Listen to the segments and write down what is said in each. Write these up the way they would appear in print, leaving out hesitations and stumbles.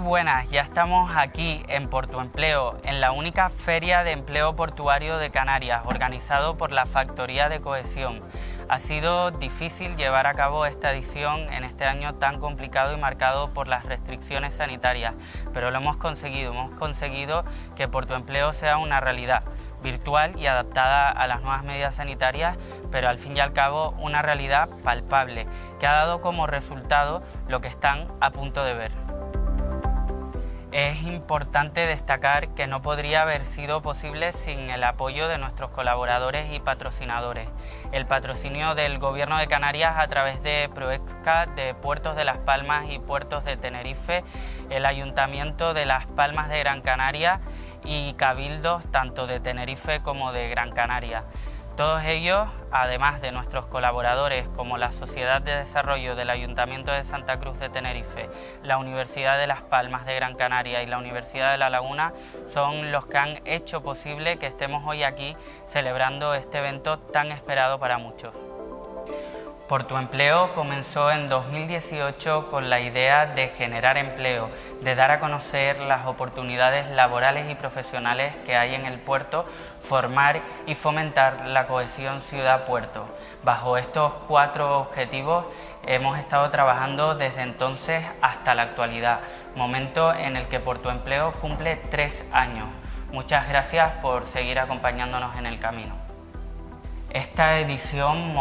buenas, ya estamos aquí en Portuempleo, en la única feria de empleo portuario de Canarias, organizado por la Factoría de Cohesión. Ha sido difícil llevar a cabo esta edición en este año tan complicado y marcado por las restricciones sanitarias, pero lo hemos conseguido que Portuempleo sea una realidad virtual y adaptada a las nuevas medidas sanitarias, pero al fin y al cabo una realidad palpable, que ha dado como resultado lo que están a punto de ver. Es importante destacar que no podría haber sido posible sin el apoyo de nuestros colaboradores y patrocinadores. El patrocinio del Gobierno de Canarias a través de Proexca, de Puertos de Las Palmas y Puertos de Tenerife, el Ayuntamiento de Las Palmas de Gran Canaria y cabildos tanto de Tenerife como de Gran Canaria. Todos ellos, además de nuestros colaboradores como la Sociedad de Desarrollo del Ayuntamiento de Santa Cruz de Tenerife, la Universidad de Las Palmas de Gran Canaria y la Universidad de La Laguna, son los que han hecho posible que estemos hoy aquí celebrando este evento tan esperado para muchos. Portuempleo comenzó en 2018 con la idea de generar empleo, de dar a conocer las oportunidades laborales y profesionales que hay en el puerto, formar y fomentar la cohesión ciudad-puerto. Bajo estos 4 objetivos hemos estado trabajando desde entonces hasta la actualidad, momento en el que Portuempleo cumple 3 años. Muchas gracias por seguir acompañándonos en el camino. Esta edición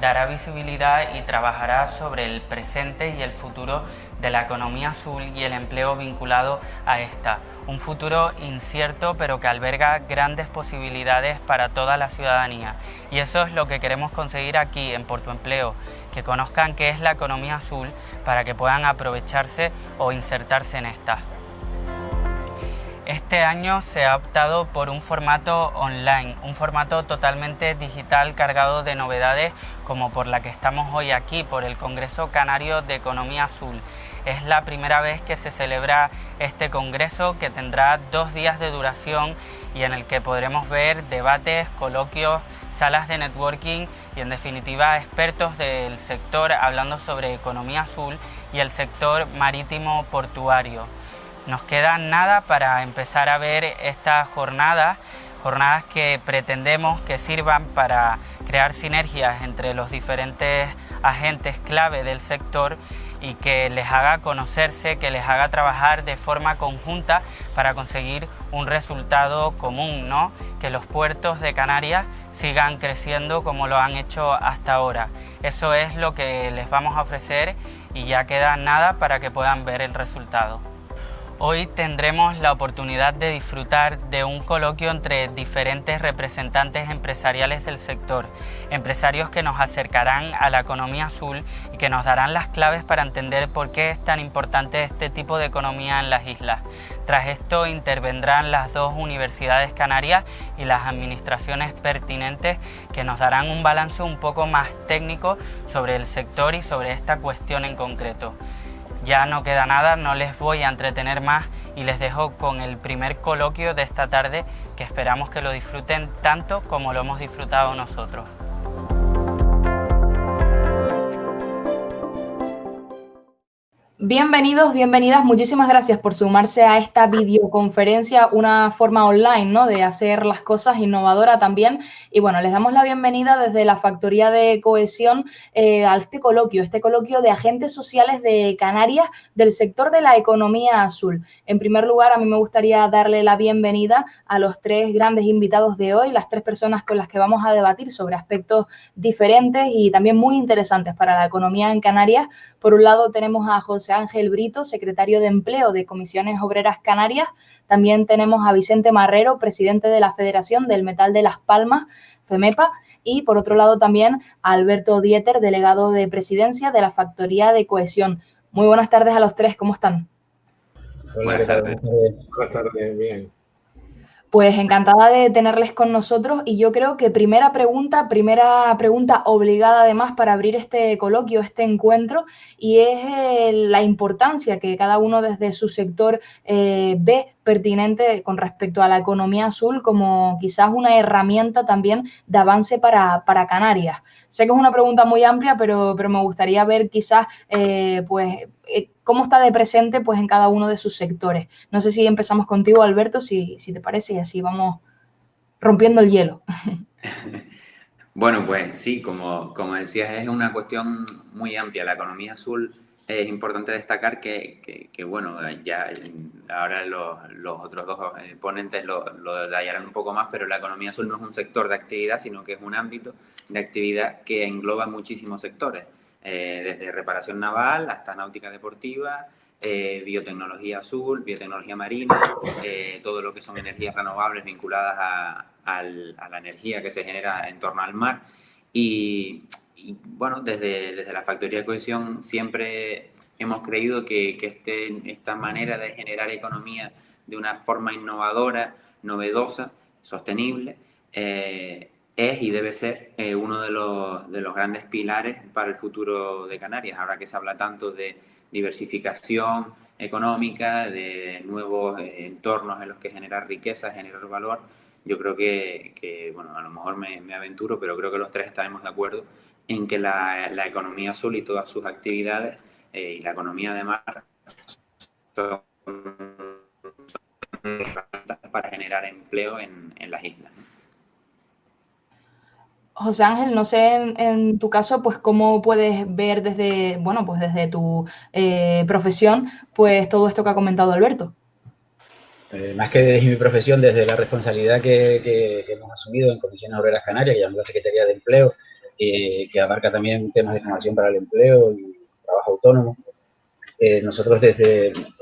dará visibilidad y trabajará sobre el presente y el futuro de la economía azul y el empleo vinculado a esta. Un futuro incierto pero que alberga grandes posibilidades para toda la ciudadanía. Y eso es lo que queremos conseguir aquí en Portuempleo, que conozcan qué es la economía azul para que puedan aprovecharse o insertarse en esta. Este año se ha optado por un formato online, un formato totalmente digital cargado de novedades como por la que estamos hoy aquí, por el Congreso Canario de Economía Azul. Es la primera vez que se celebra este congreso, que tendrá 2 días de duración y en el que podremos ver debates, coloquios, salas de networking y en definitiva expertos del sector hablando sobre economía azul y el sector marítimo portuario. Nos queda nada para empezar a ver estas jornadas que pretendemos que sirvan para crear sinergias entre los diferentes agentes clave del sector y que les haga conocerse, que les haga trabajar de forma conjunta para conseguir un resultado común, ¿no? Que los puertos de Canarias sigan creciendo como lo han hecho hasta ahora. Eso es lo que les vamos a ofrecer y ya queda nada para que puedan ver el resultado. Hoy tendremos la oportunidad de disfrutar de un coloquio entre diferentes representantes empresariales del sector, empresarios que nos acercarán a la economía azul y que nos darán las claves para entender por qué es tan importante este tipo de economía en las islas. Tras esto intervendrán las 2 universidades canarias y las administraciones pertinentes que nos darán un balance un poco más técnico sobre el sector y sobre esta cuestión en concreto. Ya no queda nada, no les voy a entretener más y les dejo con el primer coloquio de esta tarde, que esperamos que lo disfruten tanto como lo hemos disfrutado nosotros. Bienvenidos, bienvenidas, muchísimas gracias por sumarse a esta videoconferencia, una forma online, ¿no?, de hacer las cosas, innovadora también. Y bueno, les damos la bienvenida desde la Factoría de Cohesión a este coloquio de agentes sociales de Canarias del sector de la economía azul. En primer lugar, a mí me gustaría darle la bienvenida a los 3 grandes invitados de hoy, las 3 personas con las que vamos a debatir sobre aspectos diferentes y también muy interesantes para la economía en Canarias. Por un lado tenemos a José Ángel Brito, secretario de Empleo de Comisiones Obreras Canarias. También tenemos a Vicente Marrero, presidente de la Federación del Metal de Las Palmas, FEMEPA. Y por otro lado también a Alberto Dieter, delegado de Presidencia de la Factoría de Cohesión. Muy buenas tardes a los 3, ¿cómo están? Buenas tardes. Buenas tardes, bien. Pues encantada de tenerles con nosotros y yo creo que primera pregunta obligada además para abrir este coloquio, este encuentro, y es la importancia que cada uno desde su sector ve pertinente con respecto a la economía azul como quizás una herramienta también de avance para Canarias. Sé que es una pregunta muy amplia, pero me gustaría ver quizás cómo está de presente pues en cada uno de sus sectores. No sé si empezamos contigo, Alberto, si te parece, y así vamos rompiendo el hielo. Bueno, pues sí, como decías, es una cuestión muy amplia. La economía azul, es importante destacar que bueno, ya ahora los otros dos ponentes lo detallarán un poco más, pero la economía azul no es un sector de actividad, sino que es un ámbito de actividad que engloba muchísimos sectores, desde reparación naval hasta náutica deportiva, biotecnología azul, biotecnología marina, todo lo que son energías renovables vinculadas a la energía que se genera en torno al mar. Y bueno, desde la Factoría de Cohesión siempre hemos creído que esta manera de generar economía de una forma innovadora, novedosa, sostenible, es y debe ser uno de los grandes pilares para el futuro de Canarias. Ahora que se habla tanto de diversificación económica, de nuevos entornos en los que generar riqueza, generar valor, yo creo que bueno, a lo mejor me aventuro, pero creo que los tres estaremos de acuerdo en que la economía azul y todas sus actividades y la economía de mar son herramientas para generar empleo en las islas. José Ángel, no sé en tu caso, pues cómo puedes ver desde, bueno, pues desde tu profesión, pues todo esto que ha comentado Alberto. Más que desde mi profesión, desde la responsabilidad que hemos asumido en Comisiones Obreras Canarias, que llamamos la Secretaría de Empleo, que abarca también temas de formación para el empleo y trabajo autónomo. Nosotros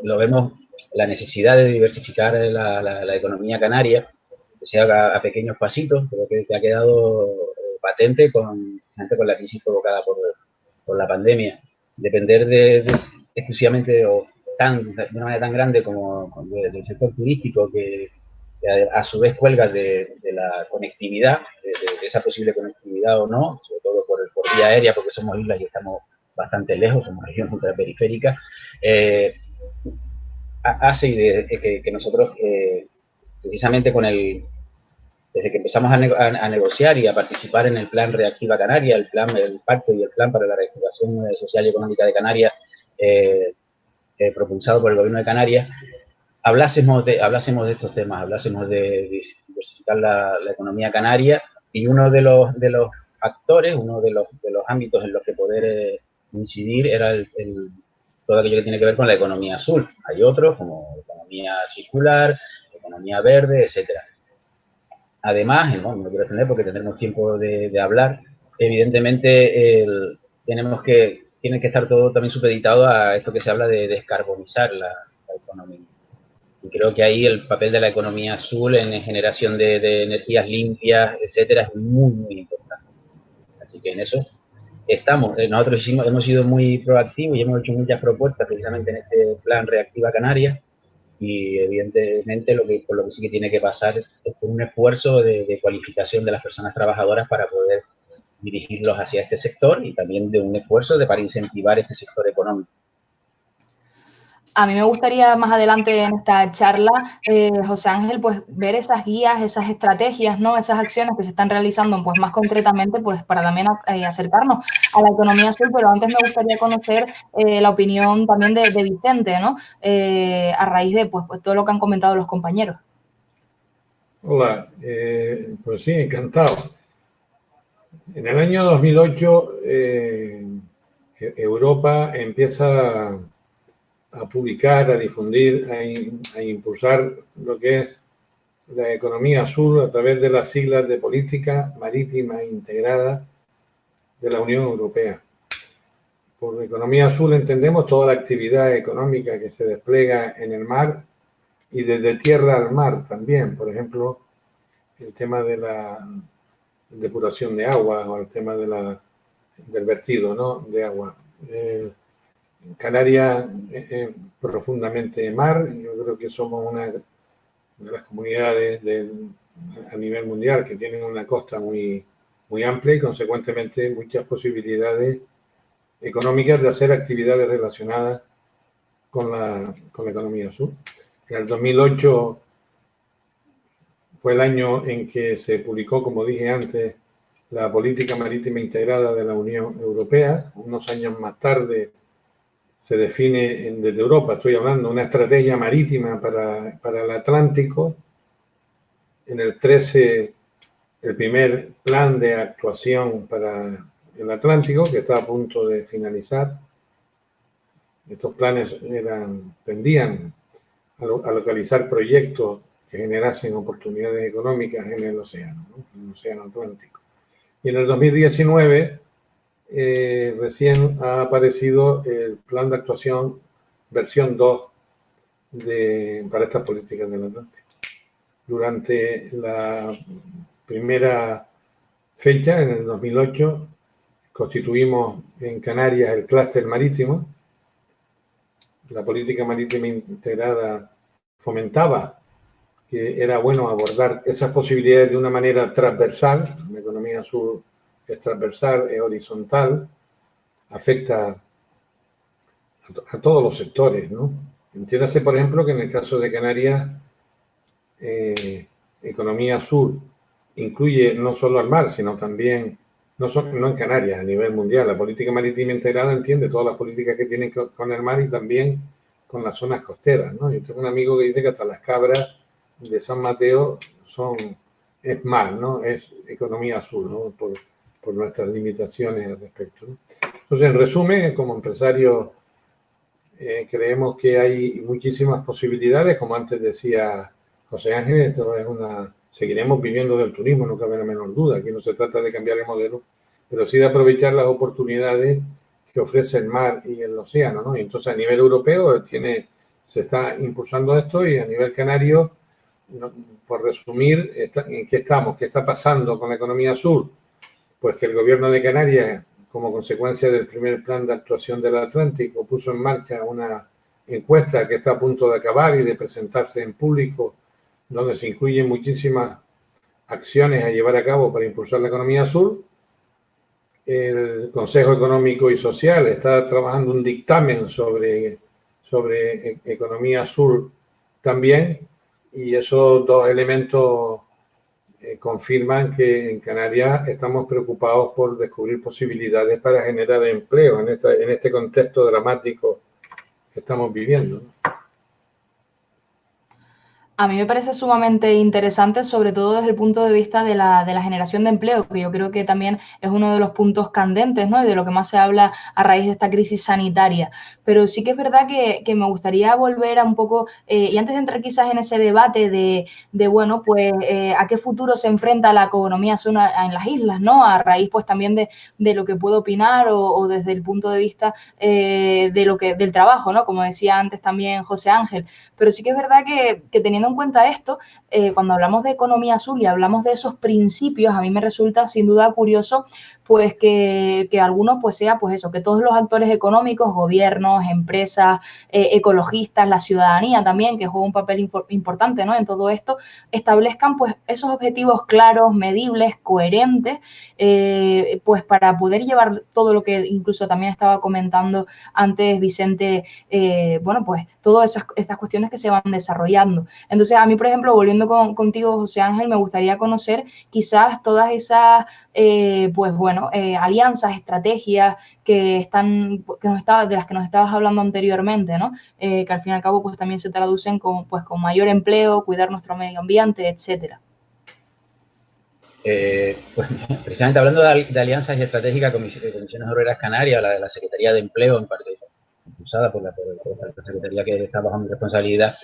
lo vemos la necesidad de diversificar la economía canaria, que se haga a pequeños pasitos, creo que ha quedado patente con la crisis provocada por la pandemia. Depender exclusivamente de una manera tan grande como del sector turístico, que a su vez cuelga de la conectividad, de esa posible conectividad o no, sobre todo por vía aérea, porque somos islas y estamos bastante lejos, somos región ultraperiférica, hace que nosotros, precisamente desde que empezamos a negociar y a participar en el plan Reactiva Canarias, el pacto y el plan para la reactivación social y económica de Canarias, propulsado por el Gobierno de Canarias, hablásemos de estos temas, hablásemos de diversificar la economía canaria, y uno de los factores, uno de los ámbitos en los que poder incidir era todo aquello que tiene que ver con la economía azul. Hay otros, como economía circular, economía verde, etcétera. Además, no quiero extender porque tendremos tiempo de hablar, evidentemente tiene que estar todo también supeditado a esto que se habla de descarbonizar la economía. Y creo que ahí el papel de la economía azul en generación de energías limpias, etcétera, es muy, muy importante. Así que en eso estamos. Nosotros hemos sido muy proactivos y hemos hecho muchas propuestas precisamente en este plan Reactiva Canarias, y evidentemente por lo que sí que tiene que pasar es por un esfuerzo de cualificación de las personas trabajadoras para poder dirigirlos hacia este sector, y también de un esfuerzo para incentivar este sector económico. A mí me gustaría más adelante en esta charla, José Ángel, pues ver esas guías, esas estrategias, ¿no? Esas acciones que se están realizando, pues más concretamente, pues para también acercarnos a la economía azul, pero antes me gustaría conocer la opinión también de Vicente, ¿no? A raíz de pues todo lo que han comentado los compañeros. Hola, pues sí, encantado. En el año 2008, Europa empieza a publicar, a difundir, a impulsar lo que es la economía azul a través de las siglas de Política Marítima Integrada de la Unión Europea. Por economía azul entendemos toda la actividad económica que se despliega en el mar y desde tierra al mar también. Por ejemplo, el tema de la depuración de agua o el tema del vertido, ¿no?, de agua. Canarias es profundamente mar. Yo creo que somos una de las comunidades a nivel mundial que tienen una costa muy, muy amplia y consecuentemente muchas posibilidades económicas de hacer actividades relacionadas con la economía azul. En el 2008 fue el año en que se publicó, como dije antes, la Política Marítima Integrada de la Unión Europea. Unos años más tarde se define desde Europa, estoy hablando, una estrategia marítima para el Atlántico. En el 13, el primer plan de actuación para el Atlántico, que está a punto de finalizar. Estos planes tendían a localizar proyectos que generasen oportunidades económicas en el océano, ¿no? En el océano Atlántico. Y en el 2019 recién ha aparecido el plan de actuación versión 2 para estas políticas del Atlántico. Durante la primera fecha, en el 2008, constituimos en Canarias el clúster marítimo. La política marítima integrada fomentaba que era bueno abordar esas posibilidades de una manera transversal. La economía sur es transversal, es horizontal, afecta a todos los sectores, ¿no? Entiéndase, por ejemplo, que en el caso de Canarias, economía sur incluye no solo al mar, sino también, no en Canarias, a nivel mundial. La política marítima integrada entiende todas las políticas que tienen con el mar y también con las zonas costeras, ¿no? Yo tengo un amigo que dice que hasta las cabras de San Mateo es mar, ¿no? Es economía sur, ¿no? Por nuestras limitaciones al respecto, ¿no? Entonces, en resumen, como empresarios, creemos que hay muchísimas posibilidades, como antes decía José Ángel, esto es seguiremos viviendo del turismo, no cabe la menor duda. Aquí no se trata de cambiar el modelo, pero sí de aprovechar las oportunidades que ofrece el mar y el océano, ¿no? Y entonces, a nivel europeo se está impulsando esto, y a nivel canario, por resumir, ¿en qué estamos? ¿Qué está pasando con la economía sur? Pues que el gobierno de Canarias, como consecuencia del primer plan de actuación del Atlántico, puso en marcha una encuesta que está a punto de acabar y de presentarse en público, donde se incluyen muchísimas acciones a llevar a cabo para impulsar la economía sur. El Consejo Económico y Social está trabajando un dictamen sobre economía sur también, y esos dos elementos confirman que en Canarias estamos preocupados por descubrir posibilidades para generar empleo en este contexto dramático que estamos viviendo. A mí me parece sumamente interesante, sobre todo desde el punto de vista de la generación de empleo, que yo creo que también es uno de los puntos candentes, ¿no? Y de lo que más se habla a raíz de esta crisis sanitaria. Pero sí que es verdad que me gustaría volver a un poco, y antes de entrar quizás en ese debate de bueno, pues a qué futuro se enfrenta la economía zona en las islas, ¿no? A raíz pues también de lo que puedo opinar o desde el punto de vista del trabajo, ¿no? Como decía antes también José Ángel. Pero sí que es verdad que teniendo en cuenta esto, cuando hablamos de economía azul y hablamos de esos principios, a mí me resulta sin duda curioso pues que alguno pues sea pues eso, que todos los actores económicos, gobiernos, empresas, ecologistas, la ciudadanía también, que juega un papel importante, ¿no? En todo esto, establezcan pues esos objetivos claros, medibles, coherentes, pues para poder llevar todo lo que incluso también estaba comentando antes Vicente, bueno, pues todas estas cuestiones que se van desarrollando. Entonces, a mí, por ejemplo, volviendo contigo, José Ángel, me gustaría conocer quizás todas esas, pues bueno, alianzas, estrategias de las que nos estabas hablando anteriormente, ¿no? Que al fin y al cabo pues también se traducen con mayor empleo, cuidar nuestro medio ambiente, etcétera. Pues precisamente hablando de alianzas y estratégicas con Comisiones Obreras Canarias, la Secretaría de Empleo, en parte impulsada por la Secretaría que está bajo mi responsabilidad,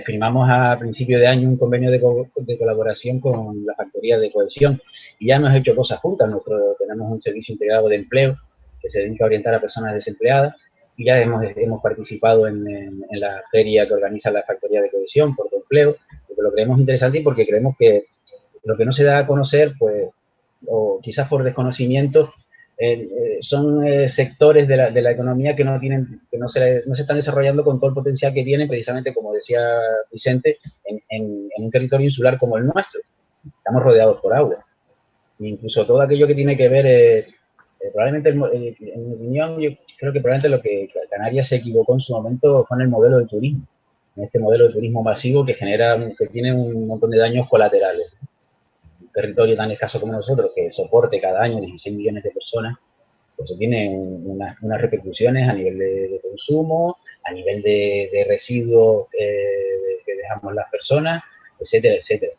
firmamos a principio de año un convenio de colaboración con la Factoría de Cohesión, y ya hemos hecho cosas juntas. Tenemos un servicio integrado de empleo que se dedica a orientar a personas desempleadas, y ya hemos participado en la feria que organiza la Factoría de Cohesión por tu empleo, porque lo creemos interesante y porque creemos que lo que no se da a conocer, pues, o quizás por desconocimiento, son sectores de la economía que no se están desarrollando con todo el potencial que tienen, precisamente como decía Vicente, en un territorio insular como el nuestro. Estamos rodeados por agua. E incluso todo aquello que tiene que ver, probablemente, en mi opinión, yo creo que probablemente lo que Canarias se equivocó en su momento fue en el modelo de turismo. En este modelo de turismo masivo que tiene un montón de daños colaterales. Un territorio tan escaso como nosotros, que soporte cada año 16 millones de personas, pues eso tiene unas repercusiones a nivel de consumo, a nivel de residuos que dejamos las personas, etcétera, etcétera.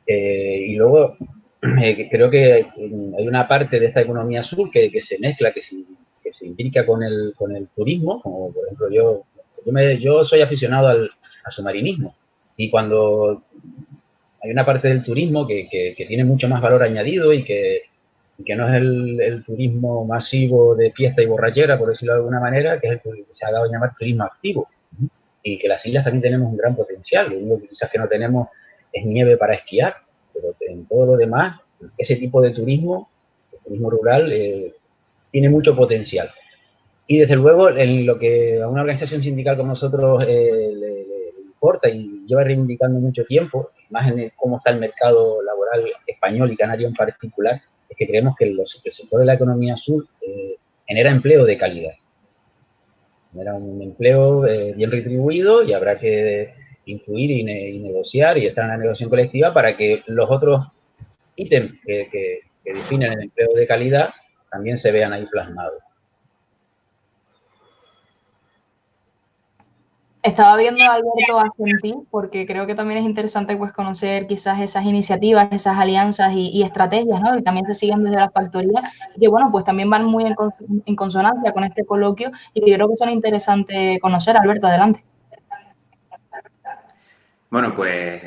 Y luego creo que hay una parte de esta economía azul que se mezcla, que se implica con el turismo, como por ejemplo yo soy aficionado al submarinismo, y cuando hay una parte del turismo que tiene mucho más valor añadido y que no es el turismo masivo de fiesta y borrachera, por decirlo de alguna manera, que es el que se ha dado a llamar turismo activo. Y que las islas también tenemos un gran potencial. Lo único que quizás que no tenemos es nieve para esquiar, pero en todo lo demás, ese tipo de turismo, el turismo rural, tiene mucho potencial. Y desde luego, en lo que a una organización sindical como nosotros le importa y lleva reivindicando mucho tiempo, más en cómo está el mercado laboral español y canario en particular, es que creemos que el sector de la economía azul genera empleo de calidad. Genera un empleo bien retribuido y habrá que influir y negociar y estar en la negociación colectiva para que los otros ítems que definen el empleo de calidad también se vean ahí plasmados. Estaba viendo a Alberto Asentí porque creo que también es interesante pues conocer quizás esas iniciativas, esas alianzas y estrategias, ¿no? Que también se siguen desde la factoría y que, bueno, pues también van muy en consonancia con este coloquio y que yo creo que son interesantes conocer. Alberto, adelante. Bueno, pues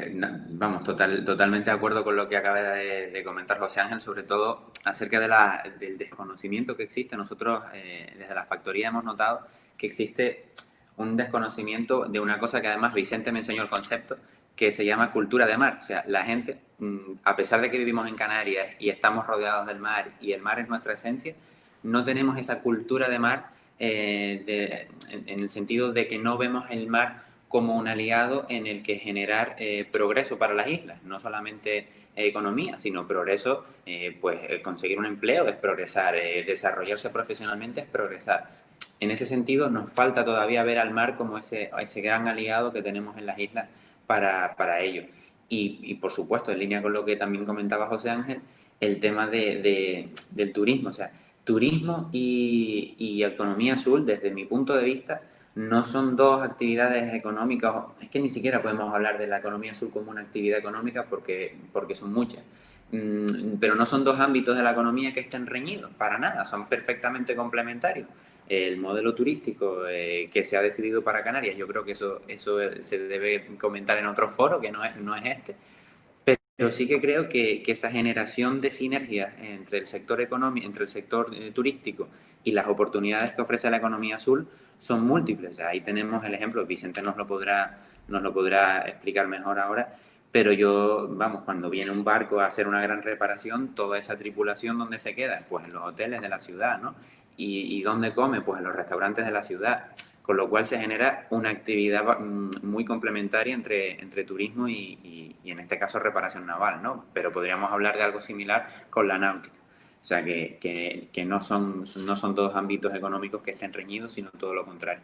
vamos, totalmente de acuerdo con lo que acaba de comentar José Ángel, sobre todo acerca del desconocimiento que existe. Nosotros desde la factoría hemos notado que existe un desconocimiento de una cosa que además Vicente me enseñó el concepto, que se llama cultura de mar. O sea, la gente, a pesar de que vivimos en Canarias y estamos rodeados del mar y el mar es nuestra esencia, no tenemos esa cultura de mar en el sentido de que no vemos el mar como un aliado en el que generar progreso para las islas, no solamente economía, sino progreso, pues conseguir un empleo es progresar, desarrollarse profesionalmente es progresar. En ese sentido, nos falta todavía ver al mar como ese gran aliado que tenemos en las islas para ello. Y por supuesto, en línea con lo que también comentaba José Ángel, el tema del turismo. O sea, turismo y economía azul, desde mi punto de vista, no son dos actividades económicas, es que ni siquiera podemos hablar de la economía azul como una actividad económica porque son muchas, pero no son dos ámbitos de la economía que estén reñidos, para nada, son perfectamente complementarios. El modelo turístico que se ha decidido para Canarias, yo creo que eso se debe comentar en otro foro, que no es este, pero sí que creo que esa generación de sinergias entre el sector económico, entre el sector turístico y las oportunidades que ofrece la economía azul son múltiples. O sea, ahí tenemos el ejemplo, Vicente nos lo podrá explicar mejor ahora, pero cuando viene un barco a hacer una gran reparación, toda esa tripulación, ¿dónde se queda? Pues en los hoteles de la ciudad, ¿no? ¿Y dónde come? Pues en los restaurantes de la ciudad. Con lo cual se genera una actividad muy complementaria entre turismo y en este caso reparación naval, ¿no? Pero podríamos hablar de algo similar con la náutica. O sea, que no son dos ámbitos económicos que estén reñidos, sino todo lo contrario.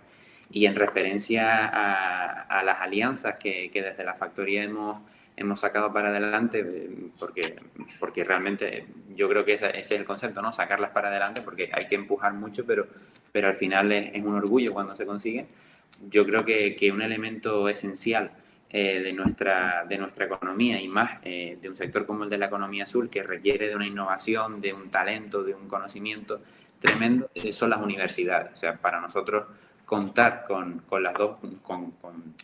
Y en referencia a las alianzas que desde la factoría hemos sacado para adelante, porque realmente yo creo que ese es el concepto, ¿no? Sacarlas para adelante, porque hay que empujar mucho, pero al final es un orgullo cuando se consigue. Yo creo que un elemento esencial de nuestra economía y más de un sector como el de la economía azul, que requiere de una innovación, de un talento, de un conocimiento tremendo, son las universidades. O sea, para nosotros contar con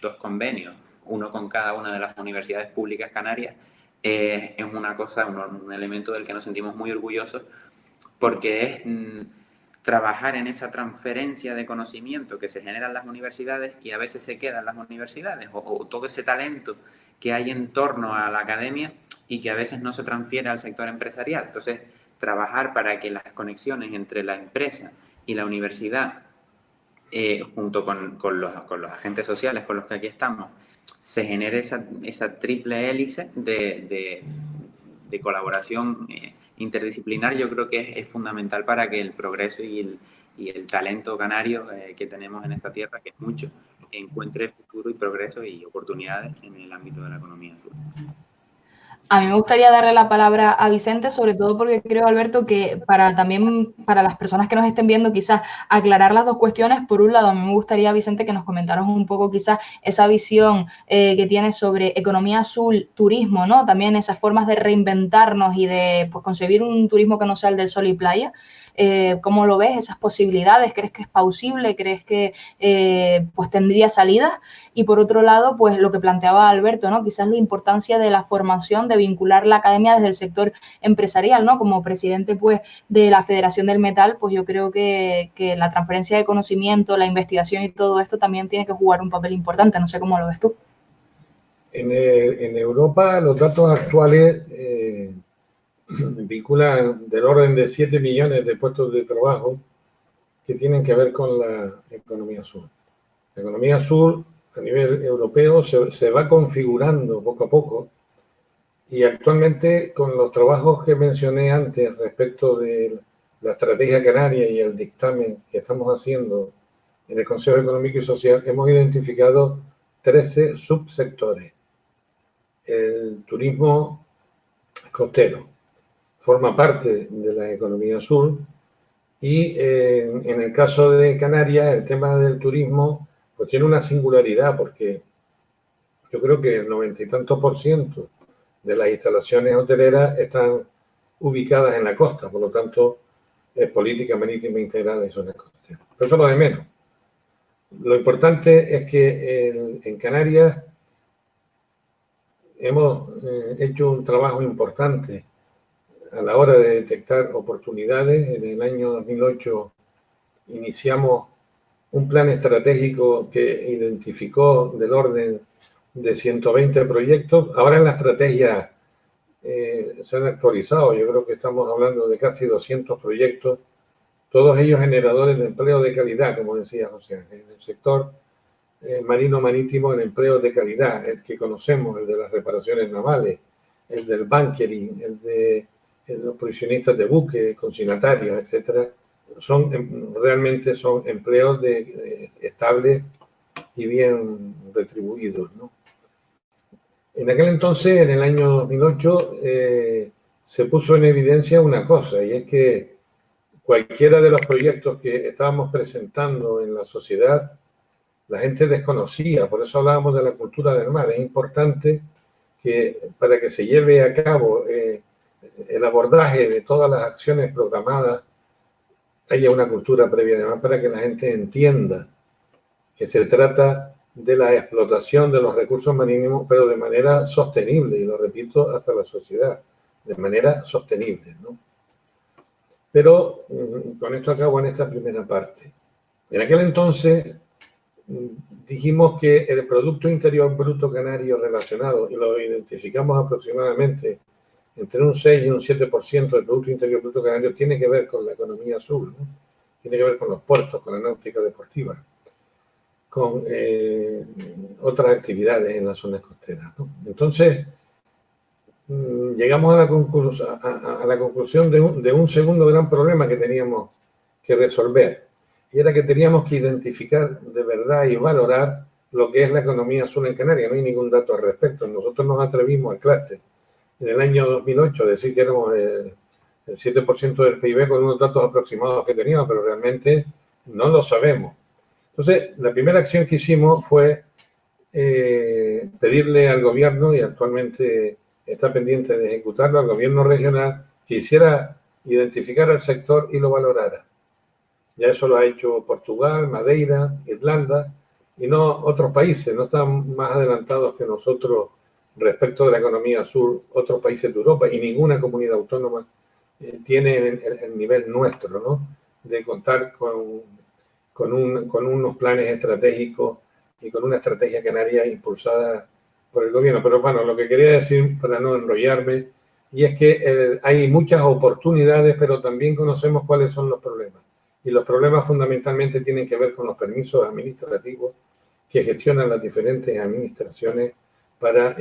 dos convenios, uno con cada una de las universidades públicas canarias, es una cosa, un elemento del que nos sentimos muy orgullosos, porque es trabajar en esa transferencia de conocimiento que se genera en las universidades y a veces se queda en las universidades, o todo ese talento que hay en torno a la academia y que a veces no se transfiere al sector empresarial. Entonces, trabajar para que las conexiones entre la empresa y la universidad, junto con los agentes sociales con los que aquí estamos, se genere esa triple hélice de colaboración interdisciplinar. Yo creo que es fundamental para que el progreso y el talento canario que tenemos en esta tierra, que es mucho, encuentre futuro y progreso y oportunidades en el ámbito de la economía azul. A mí me gustaría darle la palabra a Vicente, sobre todo porque creo, Alberto, que también para las personas que nos estén viendo, quizás aclarar las dos cuestiones. Por un lado, a mí me gustaría, Vicente, que nos comentaras un poco quizás esa visión que tienes sobre economía azul, turismo, ¿no? También esas formas de reinventarnos y de pues, concebir un turismo que no sea el del sol y playa. ¿Cómo lo ves? ¿Esas posibilidades? ¿Crees que es plausible? ¿Crees que pues tendría salidas? Y por otro lado, pues lo que planteaba Alberto, ¿no? Quizás la importancia de la formación, de vincular la academia desde el sector empresarial, ¿no? Como presidente, pues, de la Federación del Metal, pues yo creo que la transferencia de conocimiento, la investigación y todo esto también tiene que jugar un papel importante. No sé cómo lo ves tú. En Europa, los datos actuales vinculan del orden de 7 millones de puestos de trabajo que tienen que ver con la economía azul. La economía azul a nivel europeo se va configurando poco a poco y actualmente con los trabajos que mencioné antes respecto de la estrategia canaria y el dictamen que estamos haciendo en el Consejo Económico y Social, hemos identificado 13 subsectores. El turismo costero forma parte de la economía azul y en el caso de Canarias el tema del turismo pues tiene una singularidad porque yo creo que el 90 y tantos % de las instalaciones hoteleras están ubicadas en la costa, por lo tanto es política marítima integrada y zonas costeras. Pero eso es lo de menos. Lo importante es que en Canarias hemos hecho un trabajo importante a la hora de detectar oportunidades. En el año 2008 iniciamos un plan estratégico que identificó del orden de 120 proyectos. Ahora en la estrategia se han actualizado. Yo creo que estamos hablando de casi 200 proyectos, todos ellos generadores de empleo de calidad, como decía José Ángel. En el sector marino-marítimo, el empleo de calidad, el que conocemos, el de las reparaciones navales, el del bunkering, el de los provisionistas de buques, consignatarios, etcétera, realmente son empleos estables y bien retribuidos, ¿no? En aquel entonces, en el año 2008, se puso en evidencia una cosa, y es que cualquiera de los proyectos que estábamos presentando en la sociedad, la gente desconocía. Por eso hablábamos de la cultura del mar. Es importante que para que se lleve a cabo el abordaje de todas las acciones programadas haya una cultura previa, además, para que la gente entienda que se trata de la explotación de los recursos marítimos, pero de manera sostenible, y lo repito, hasta la sociedad, de manera sostenible, ¿no? Pero con esto acabo en esta primera parte. En aquel entonces dijimos que el Producto Interior Bruto Canario relacionado, y lo identificamos aproximadamente entre un 6 y un 7% del Producto Interior Bruto Canario, tiene que ver con la economía azul, ¿no? Tiene que ver con los puertos, con la náutica deportiva, con otras actividades en las zonas costeras, ¿no? Entonces, llegamos a la conclusión de un segundo gran problema que teníamos que resolver, y era que teníamos que identificar de verdad y valorar lo que es la economía azul en Canarias. No hay ningún dato al respecto. Nosotros nos atrevimos al clúster en el año 2008 a decir que éramos el 7% del PIB con unos datos aproximados que teníamos, pero realmente no lo sabemos. Entonces, la primera acción que hicimos fue pedirle al gobierno, y actualmente está pendiente de ejecutarlo, al gobierno regional, que hiciera identificar al sector y lo valorara. Ya eso lo ha hecho Portugal, Madeira, Irlanda, y no otros países. No están más adelantados que nosotros respecto de la economía azul, otros países de Europa, y ninguna comunidad autónoma tiene el nivel nuestro, ¿no? De contar con unos planes estratégicos y con una estrategia canaria impulsada por el gobierno. Pero bueno, lo que quería decir, para no enrollarme, y es que hay muchas oportunidades, pero también conocemos cuáles son los problemas. Y los problemas fundamentalmente tienen que ver con los permisos administrativos que gestionan las diferentes administraciones para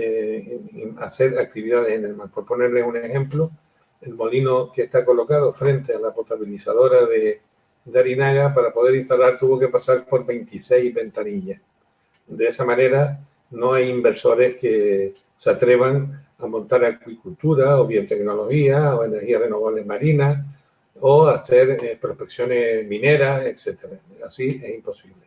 hacer actividades en el mar. Por ponerles un ejemplo, el molino que está colocado frente a la potabilizadora de Arinaga, para poder instalar, tuvo que pasar por 26 ventanillas. De esa manera, no hay inversores que se atrevan a montar acuicultura o biotecnología o energías renovables marinas o hacer prospecciones mineras, etcétera. Así es imposible.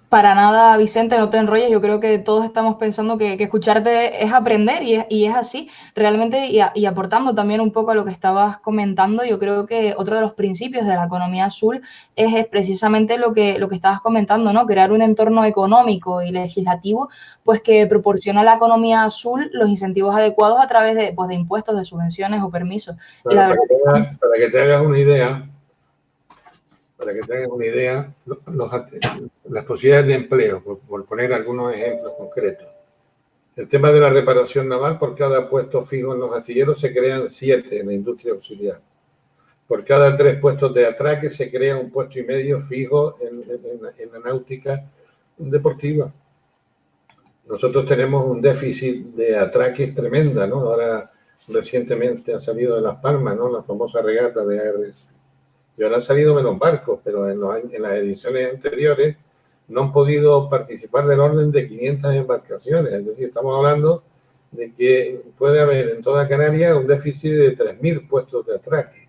Para nada, Vicente, no te enrolles. Yo creo que todos estamos pensando que escucharte es aprender y es así. Realmente, y aportando también un poco a lo que estabas comentando, yo creo que otro de los principios de la economía azul es precisamente lo que estabas comentando, ¿no? Crear un entorno económico y legislativo, pues que proporciona a la economía azul los incentivos adecuados a través de, pues, de impuestos, de subvenciones o permisos. Bueno, y la verdad, para que te hagas una idea, las posibilidades de empleo, por poner algunos ejemplos concretos. El tema de la reparación naval, por cada puesto fijo en los astilleros se crean 7 en la industria auxiliar. Por cada 3 puestos de atraque se crea un puesto y medio fijo en la náutica deportiva. Nosotros tenemos un déficit de atraques tremenda, ¿no? Ahora recientemente ha salido de Las Palmas, ¿no? La famosa regata de ARS. Y ahora han salido menos barcos, pero en las ediciones anteriores no han podido participar del orden de 500 embarcaciones. Es decir, estamos hablando de que puede haber en toda Canarias un déficit de 3.000 puestos de atraque.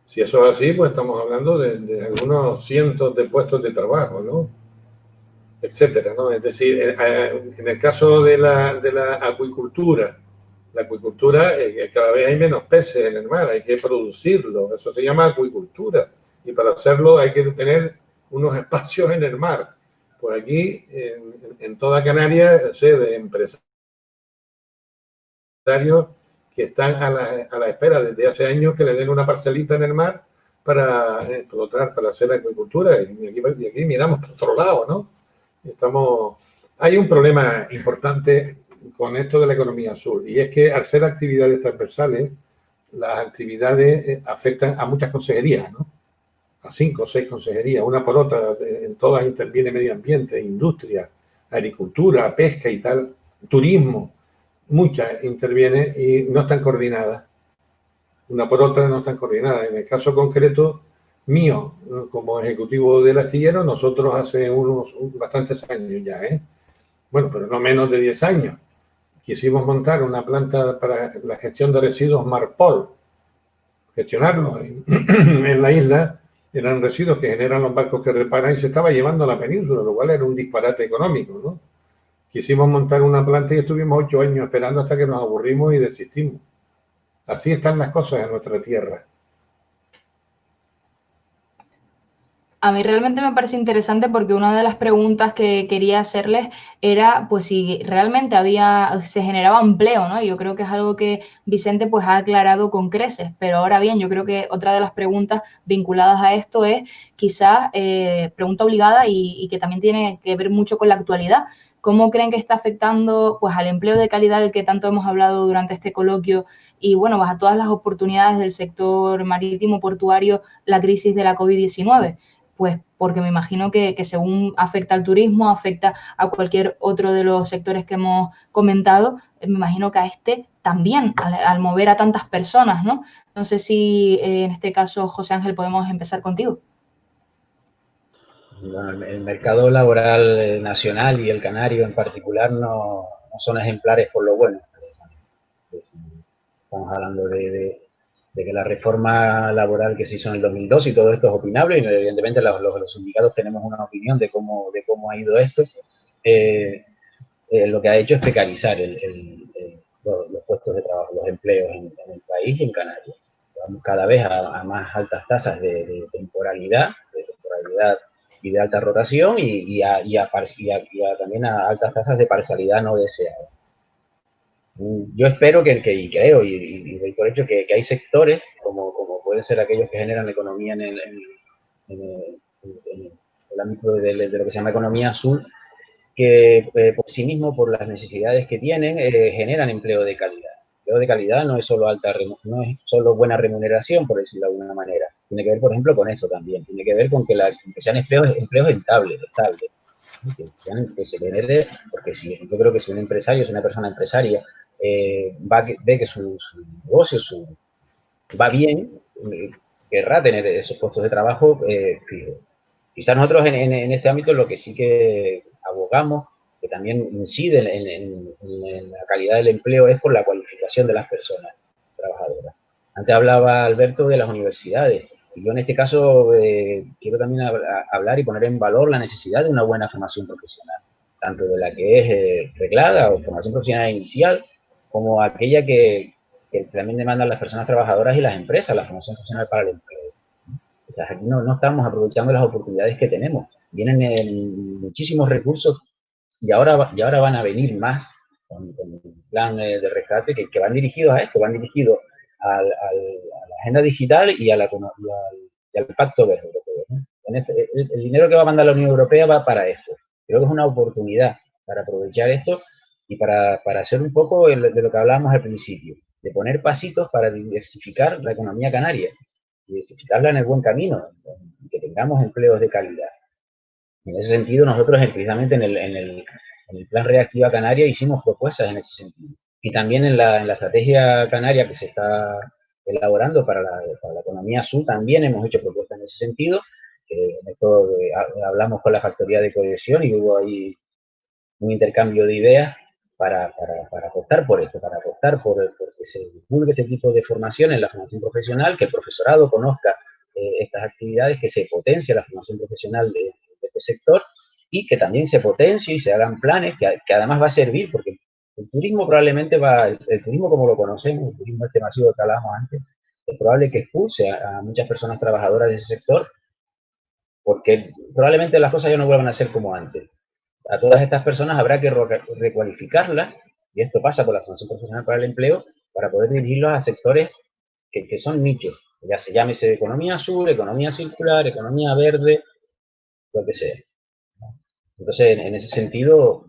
Si eso es así, pues estamos hablando de algunos cientos de puestos de trabajo, ¿no? Etcétera, ¿no? Es decir, en el caso de la acuicultura, cada vez hay menos peces en el mar, hay que producirlo, eso se llama acuicultura, y para hacerlo hay que tener unos espacios en el mar. Pues aquí, en toda Canarias, de empresarios que están a la espera desde hace años que le den una parcelita en el mar para explotar, para hacer acuicultura, y aquí miramos por otro lado, ¿no? Hay un problema importante con esto de la economía azul, y es que al ser actividades transversales, las actividades afectan a muchas consejerías, ¿no? A 5 o 6 consejerías, una por otra, en todas interviene medio ambiente, industria, agricultura, pesca y tal, turismo, muchas intervienen y no están coordinadas. Una por otra no están coordinadas. En el caso concreto mío, como ejecutivo del astillero, nosotros hace bastantes años ya, bueno, pero no menos de 10 años, quisimos montar una planta para la gestión de residuos Marpol, gestionarlos en la isla. Eran residuos que generan los barcos que reparan y se estaba llevando a la península, lo cual era un disparate económico, ¿no? Quisimos montar una planta y estuvimos 8 años esperando hasta que nos aburrimos y desistimos. Así están las cosas en nuestra tierra. A mí realmente me parece interesante porque una de las preguntas que quería hacerles era pues si realmente se generaba empleo, ¿no? Yo creo que es algo que Vicente pues ha aclarado con creces, pero ahora bien, yo creo que otra de las preguntas vinculadas a esto es quizás pregunta obligada y que también tiene que ver mucho con la actualidad. ¿Cómo creen que está afectando pues al empleo de calidad del que tanto hemos hablado durante este coloquio y bueno, pues a todas las oportunidades del sector marítimo portuario la crisis de la COVID-19? Pues porque me imagino que según afecta al turismo, afecta a cualquier otro de los sectores que hemos comentado, me imagino que a este también, al mover a tantas personas, ¿no? No sé si en este caso, José Ángel, podemos empezar contigo. Bueno, el mercado laboral nacional y el canario en particular no son ejemplares por lo bueno, precisamente. Estamos hablando de que la reforma laboral que se hizo en el 2002 y todo esto es opinable, y evidentemente los sindicatos tenemos una opinión de cómo ha ido esto. Lo que ha hecho es precarizar los puestos de trabajo, los empleos en el país y en Canarias. Vamos cada vez a más altas tasas de temporalidad y de alta rotación y también a altas tasas de parcialidad no deseada. Yo espero y creo y doy por hecho que hay sectores, como pueden ser aquellos que generan economía en el ámbito de lo que se llama economía azul, que por sí mismo, por las necesidades que tienen, generan empleo de calidad. Empleo de calidad no es solo buena remuneración, por decirlo de alguna manera. Tiene que ver, por ejemplo, con eso también. Tiene que ver con que sean empleos estables. Que se genere, porque yo creo que si un empresario, si una persona empresaria ve que su negocio va bien, querrá tener esos puestos de trabajo fijos. Quizás nosotros en este ámbito lo que sí que abogamos que también incide en la calidad del empleo es por la cualificación de las personas trabajadoras. Antes hablaba Alberto de las universidades, y yo en este caso quiero también hablar y poner en valor la necesidad de una buena formación profesional, tanto de la que es reglada o formación profesional inicial, como aquella que también demandan las personas trabajadoras y las empresas, la formación profesional para el empleo. O sea, aquí no estamos aprovechando las oportunidades que tenemos. Vienen muchísimos recursos y ahora van a venir más con un plan de rescate que van dirigidos a esto, van dirigidos a la agenda digital y al Pacto Verde Europeo, ¿no? El dinero que va a mandar la Unión Europea va para esto. Creo que es una oportunidad para aprovechar esto y para hacer un poco de lo que hablábamos al principio, de poner pasitos para diversificar la economía canaria, diversificarla en el buen camino, que tengamos empleos de calidad. En ese sentido, nosotros precisamente en el Plan Reactiva Canaria hicimos propuestas en ese sentido. Y también en la estrategia canaria que se está elaborando para la economía azul, también hemos hecho propuestas en ese sentido. Hablamos con la Factoría de Cohesión y hubo ahí un intercambio de ideas para apostar por esto, para apostar por que se divulgue este tipo de formación en la formación profesional, que el profesorado conozca estas actividades, que se potencie la formación profesional de este sector y que también se potencie y se hagan planes que además va a servir, porque el turismo probablemente el turismo como lo conocemos, el turismo este masivo que hablábamos antes, es probable que expulse a muchas personas trabajadoras de ese sector, porque probablemente las cosas ya no vuelvan a ser como antes. A todas estas personas habrá que recualificarlas, y esto pasa por la formación profesional para el empleo, para poder dirigirlos a sectores que son nichos, ya se llámese economía azul, economía circular, economía verde, lo que sea. Entonces, en ese sentido,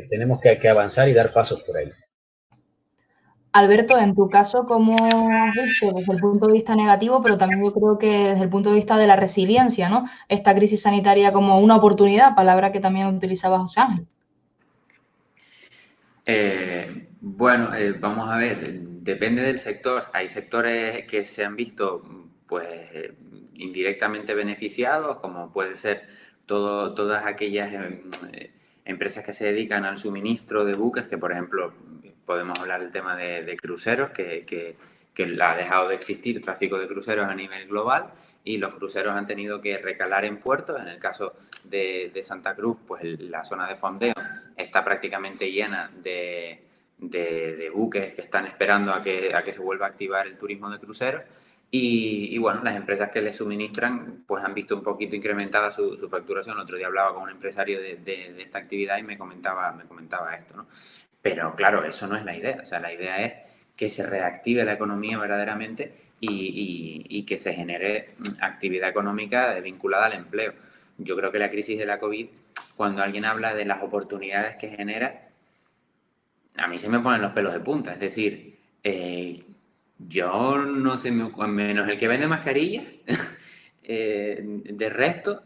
tenemos que avanzar y dar pasos por ahí. Alberto, en tu caso, ¿cómo has visto desde el punto de vista negativo, pero también yo creo que desde el punto de vista de la resiliencia, ¿no? Esta crisis sanitaria como una oportunidad, palabra que también utilizaba José Ángel. Bueno, vamos a ver, depende del sector. Hay sectores que se han visto pues indirectamente beneficiados, como puede ser todas aquellas empresas que se dedican al suministro de buques, que por ejemplo podemos hablar del tema de cruceros, que ha dejado de existir tráfico de cruceros a nivel global y los cruceros han tenido que recalar en puertos. En el caso de Santa Cruz, pues la zona de fondeo está prácticamente llena de buques que están esperando a que se vuelva a activar el turismo de cruceros. Y bueno, las empresas que les suministran pues han visto un poquito incrementada su facturación. El otro día hablaba con un empresario de esta actividad y me comentaba esto, ¿no? Pero claro, eso no es la idea. O sea, la idea es que se reactive la economía verdaderamente y que se genere actividad económica vinculada al empleo. Yo creo que la crisis de la COVID, cuando alguien habla de las oportunidades que genera, a mí se me ponen los pelos de punta. Es decir, yo no sé, menos el que vende mascarillas, de resto,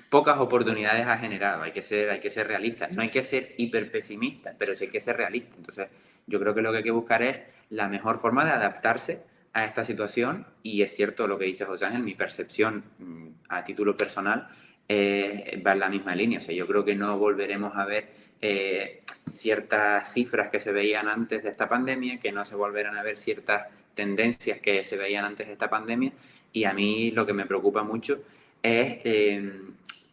pocas oportunidades ha generado. Hay que ser realistas. No hay que ser hiperpesimistas, pero sí hay que ser realistas. Entonces, yo creo que lo que hay que buscar es la mejor forma de adaptarse a esta situación. Y es cierto lo que dice José Ángel, mi percepción a título personal va en la misma línea. O sea, yo creo que no volveremos a ver ciertas cifras que se veían antes de esta pandemia, que no se volverán a ver ciertas tendencias que se veían antes de esta pandemia. Y a mí lo que me preocupa mucho es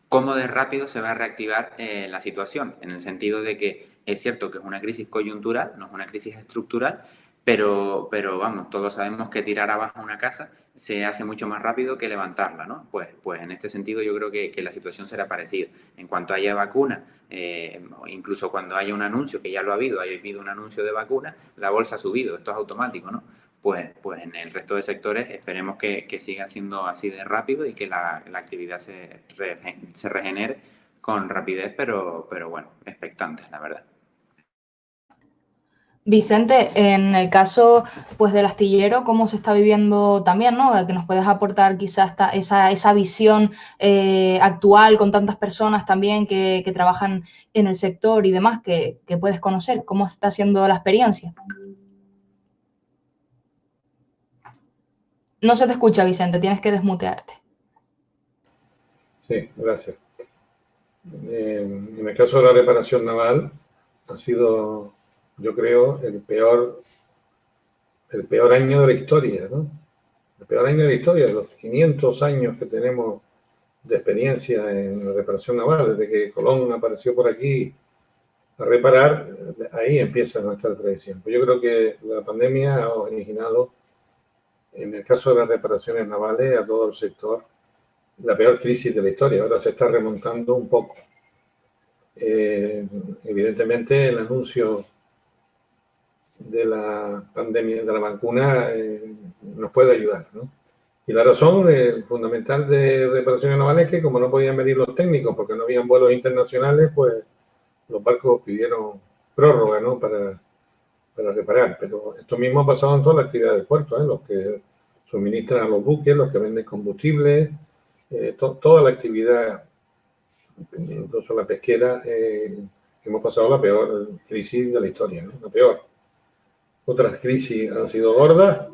cómo de rápido se va a reactivar la situación, en el sentido de que es cierto que es una crisis coyuntural, no es una crisis estructural, pero vamos, todos sabemos que tirar abajo una casa se hace mucho más rápido que levantarla, ¿no? Pues en este sentido yo creo que la situación será parecida. En cuanto haya vacuna, incluso cuando haya un anuncio, que ya lo ha habido un anuncio de vacuna, la bolsa ha subido, esto es automático, ¿no? Pues en el resto de sectores esperemos que siga siendo así de rápido y que la actividad se regenere con rapidez, pero bueno, expectantes, la verdad. Vicente, en el caso pues del astillero, ¿cómo se está viviendo también, ¿no? Que nos puedes aportar quizás esa visión actual con tantas personas también que trabajan en el sector y demás que puedes conocer. ¿Cómo está siendo la experiencia? No se te escucha, Vicente, tienes que desmutearte. Sí, gracias. En el caso de la reparación naval, ha sido, yo creo, el peor año de la historia, ¿no? El peor año de la historia, los 500 años que tenemos de experiencia en la reparación naval, desde que Colón apareció por aquí a reparar, ahí empieza nuestra tradición. Pues yo creo que la pandemia ha originado, en el caso de las reparaciones navales, a todo el sector, la peor crisis de la historia. Ahora se está remontando un poco. Evidentemente, el anuncio de la pandemia, de la vacuna, nos puede ayudar, ¿no? Y la razón fundamental de reparaciones navales es que, como no podían venir los técnicos porque no habían vuelos internacionales, pues los barcos pidieron prórroga, ¿no? para reparar. Pero esto mismo ha pasado en toda la actividad del puerto, ¿eh? Los que suministran a los buques, los que venden combustible, toda la actividad, incluso la pesquera, hemos pasado la peor crisis de la historia, ¿no? La peor. Otras crisis han sido gordas,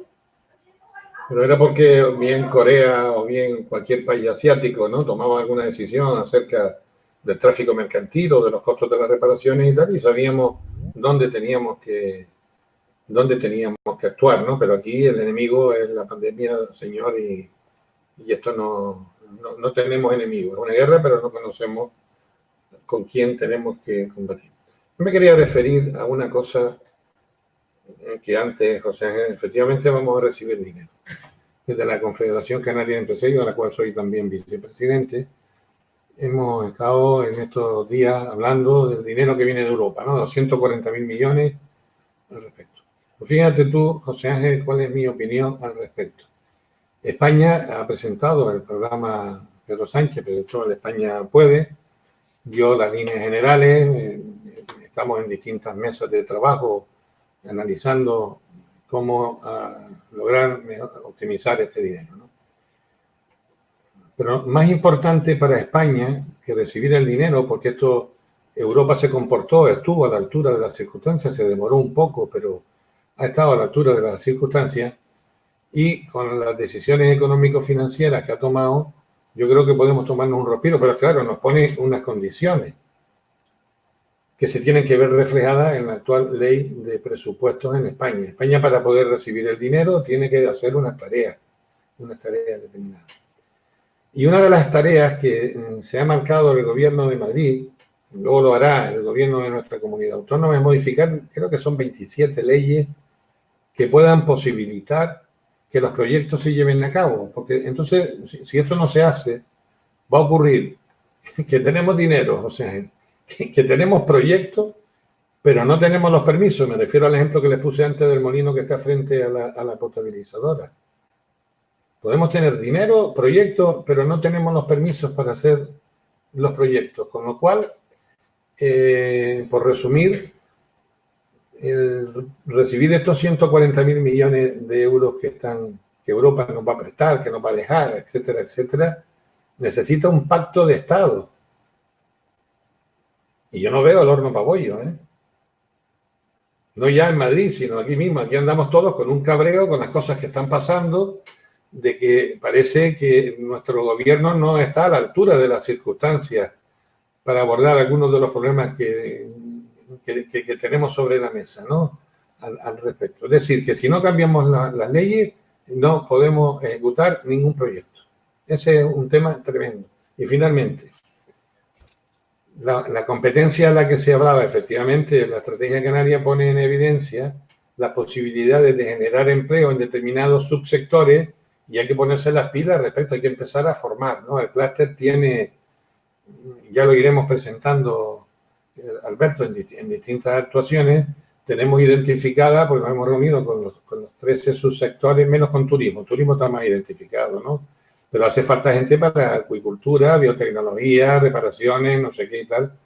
pero era porque bien Corea o bien cualquier país asiático, ¿no? Tomaba alguna decisión acerca del tráfico mercantil o de los costos de las reparaciones y tal, y sabíamos dónde teníamos que actuar, ¿no? Pero aquí el enemigo es la pandemia, señor, y esto no tenemos enemigos. Es una guerra, pero no conocemos con quién tenemos que combatir. Yo me quería referir a una cosa que antes, José Ángel, efectivamente vamos a recibir dinero. Desde la Confederación Canaria de Empresarios, de la cual soy también vicepresidente, hemos estado en estos días hablando del dinero que viene de Europa, ¿no? 240.000 millones al respecto. Pues fíjate tú, José Ángel, cuál es mi opinión al respecto. España ha presentado el programa Pedro Sánchez, presentó el España Puede, dio las líneas generales, estamos en distintas mesas de trabajo analizando cómo lograr optimizar este dinero, ¿no? Pero más importante para España que recibir el dinero, porque Europa se comportó, estuvo a la altura de las circunstancias, se demoró un poco, pero ha estado a la altura de las circunstancias, y con las decisiones económico-financieras que ha tomado, yo creo que podemos tomarnos un respiro, pero claro, nos pone unas condiciones que se tienen que ver reflejadas en la actual ley de presupuestos en España. España, para poder recibir el dinero, tiene que hacer unas tareas determinadas. Y una de las tareas que se ha marcado el Gobierno de Madrid, luego lo hará el Gobierno de nuestra comunidad autónoma, es modificar, creo que son 27 leyes que puedan posibilitar que los proyectos se lleven a cabo. Porque entonces, si esto no se hace, va a ocurrir que tenemos dinero, o sea, que tenemos proyectos, pero no tenemos los permisos. Me refiero al ejemplo que les puse antes del molino que está frente a la potabilizadora. Podemos tener dinero, proyectos, pero no tenemos los permisos para hacer los proyectos. Con lo cual, por resumir, recibir estos 140.000 millones de euros que Europa nos va a prestar, que nos va a dejar, etcétera, etcétera, necesita un pacto de Estado. Y yo no veo el horno para bollo, ¿eh? No ya en Madrid, sino aquí mismo. Aquí andamos todos con un cabreo con las cosas que están pasando, de que parece que nuestro gobierno no está a la altura de las circunstancias para abordar algunos de los problemas que tenemos sobre la mesa, ¿no? Al respecto. Es decir, que si no cambiamos las leyes, no podemos ejecutar ningún proyecto. Ese es un tema tremendo. Y finalmente, la competencia a la que se hablaba, efectivamente, la estrategia canaria pone en evidencia las posibilidades de generar empleo en determinados subsectores, y hay que ponerse las pilas respecto, hay que empezar a formar, ¿no? El clúster tiene, ya lo iremos presentando, Alberto, en distintas actuaciones. Tenemos identificada, porque nos hemos reunido con los 13 subsectores, menos con turismo. Turismo está más identificado, ¿no? Pero hace falta gente para acuicultura, biotecnología, reparaciones, no sé qué y tal.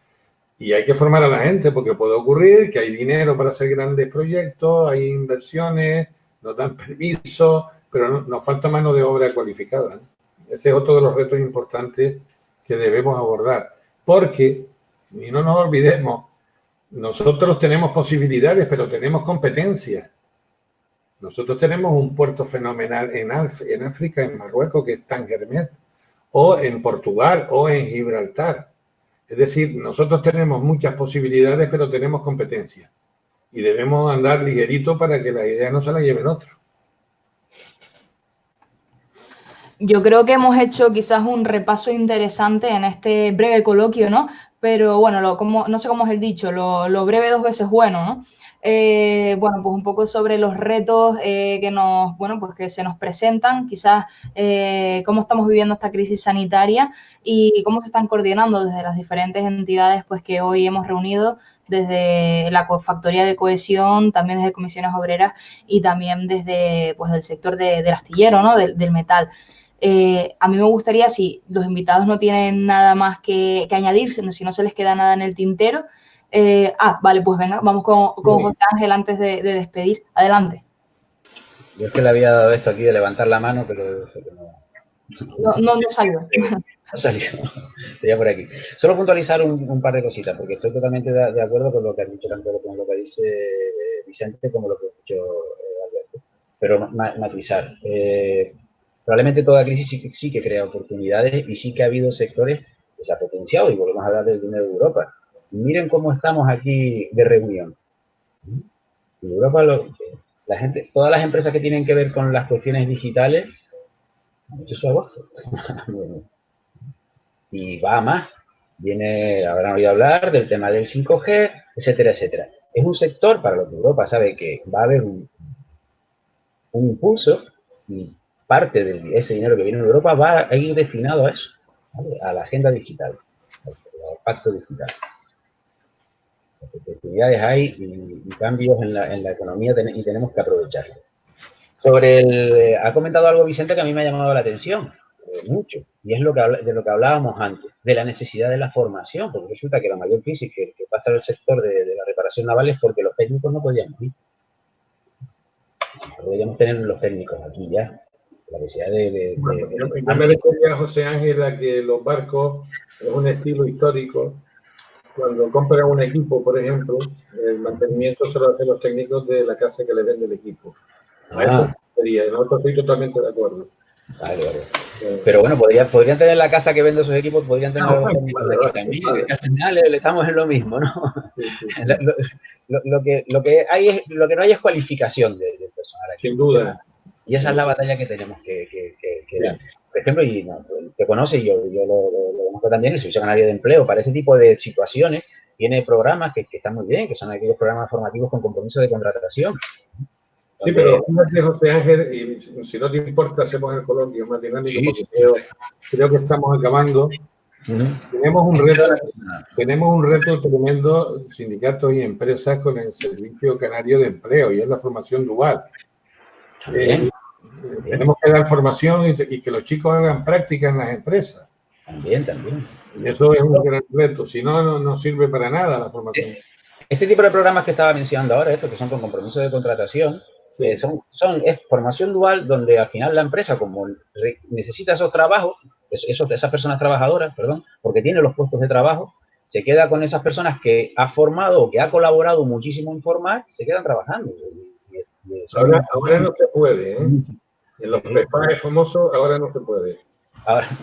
Y hay que formar a la gente, porque puede ocurrir que hay dinero para hacer grandes proyectos, hay inversiones, nos dan permiso, pero nos falta mano de obra cualificada, ¿no? Ese es otro de los retos importantes que debemos abordar. Porque, y no nos olvidemos, nosotros tenemos posibilidades, pero tenemos competencia. Nosotros tenemos un puerto fenomenal en África, en Marruecos, que es Tangermet, o en Portugal, o en Gibraltar. Es decir, nosotros tenemos muchas posibilidades, pero tenemos competencia. Y debemos andar ligerito para que las ideas no se las lleven otros. Yo creo que hemos hecho quizás un repaso interesante en este breve coloquio, ¿no? Pero bueno, no sé cómo es el dicho, lo breve dos veces bueno, ¿no? Bueno, pues un poco sobre los retos que se nos presentan, quizás cómo estamos viviendo esta crisis sanitaria y cómo se están coordinando desde las diferentes entidades pues, que hoy hemos reunido, desde la Factoría de Cohesión, también desde Comisiones Obreras y también desde pues, del sector del astillero, ¿no? Del metal. A mí me gustaría, si los invitados no tienen nada más que añadirse, si no se les queda nada en el tintero. Vale, pues venga, vamos con José Ángel antes de despedir. Adelante. Yo es que le había dado esto aquí de levantar la mano, pero no salió. No salió. Sería por aquí. Solo puntualizar un par de cositas, porque estoy totalmente de acuerdo con lo que has dicho, tanto con lo que dice Vicente como lo que ha dicho Alberto. Pero matizar. Probablemente toda crisis sí que crea oportunidades y sí que ha habido sectores que se ha potenciado, y volvemos a hablar del dinero de Europa. Y miren cómo estamos aquí de reunión. En Europa, todas las empresas que tienen que ver con las cuestiones digitales han hecho su agosto. Y va a más. Habrán oído hablar del tema del 5G, etcétera, etcétera. Es un sector para lo que Europa sabe que va a haber un impulso, y parte de ese dinero que viene de Europa va a ir destinado a eso, ¿vale? A la agenda digital, al pacto digital. Oportunidades hay y cambios en la economía y tenemos que aprovecharlo. Ha comentado algo Vicente que a mí me ha llamado la atención mucho, y es de lo que hablábamos antes, de la necesidad de la formación, porque resulta que la mayor crisis que pasa en el sector de la reparación naval es porque los técnicos no podíamos ir. Podríamos tener los técnicos aquí ya. La necesidad Yo me refería, José Ángel, a que los barcos es un estilo histórico. Cuando compran un equipo, por ejemplo, el mantenimiento se lo hacen los técnicos de la casa que le vende el equipo. Eso sería, nosotros estoy totalmente de acuerdo. Vale. Pero bueno, podrían tener la casa que vende esos equipos, podrían tener los técnicos de aquí también. Al final estamos en lo mismo, ¿no? Sí. Lo que no hay es cualificación del personal aquí. Sin duda. Y esa es la batalla que tenemos que dar. Por ejemplo, te conoce, y yo lo conozco también, el Servicio Canario de Empleo, para ese tipo de situaciones, tiene programas que están muy bien, que son aquellos programas formativos con compromiso de contratación. Sí, pero fíjate, José Ángel, y si no te importa, hacemos el coloquio más dinámico, porque creo que estamos acabando. Tenemos un reto tremendo, sindicatos y empresas, con el Servicio Canario de Empleo, y es la formación dual. Tenemos que dar formación y que los chicos hagan práctica en las empresas. También. Y eso es un gran reto, si no, no sirve para nada la formación. Este tipo de programas que estaba mencionando ahora, estos que son con compromiso de contratación, es formación dual, donde al final la empresa, como necesita esos trabajos, esas personas trabajadoras, porque tiene los puestos de trabajo, se queda con esas personas que ha formado o que ha colaborado muchísimo en formar, se quedan trabajando. Ahora no se puede, ¿eh? En los prepares famosos ahora no se puede. Ahora,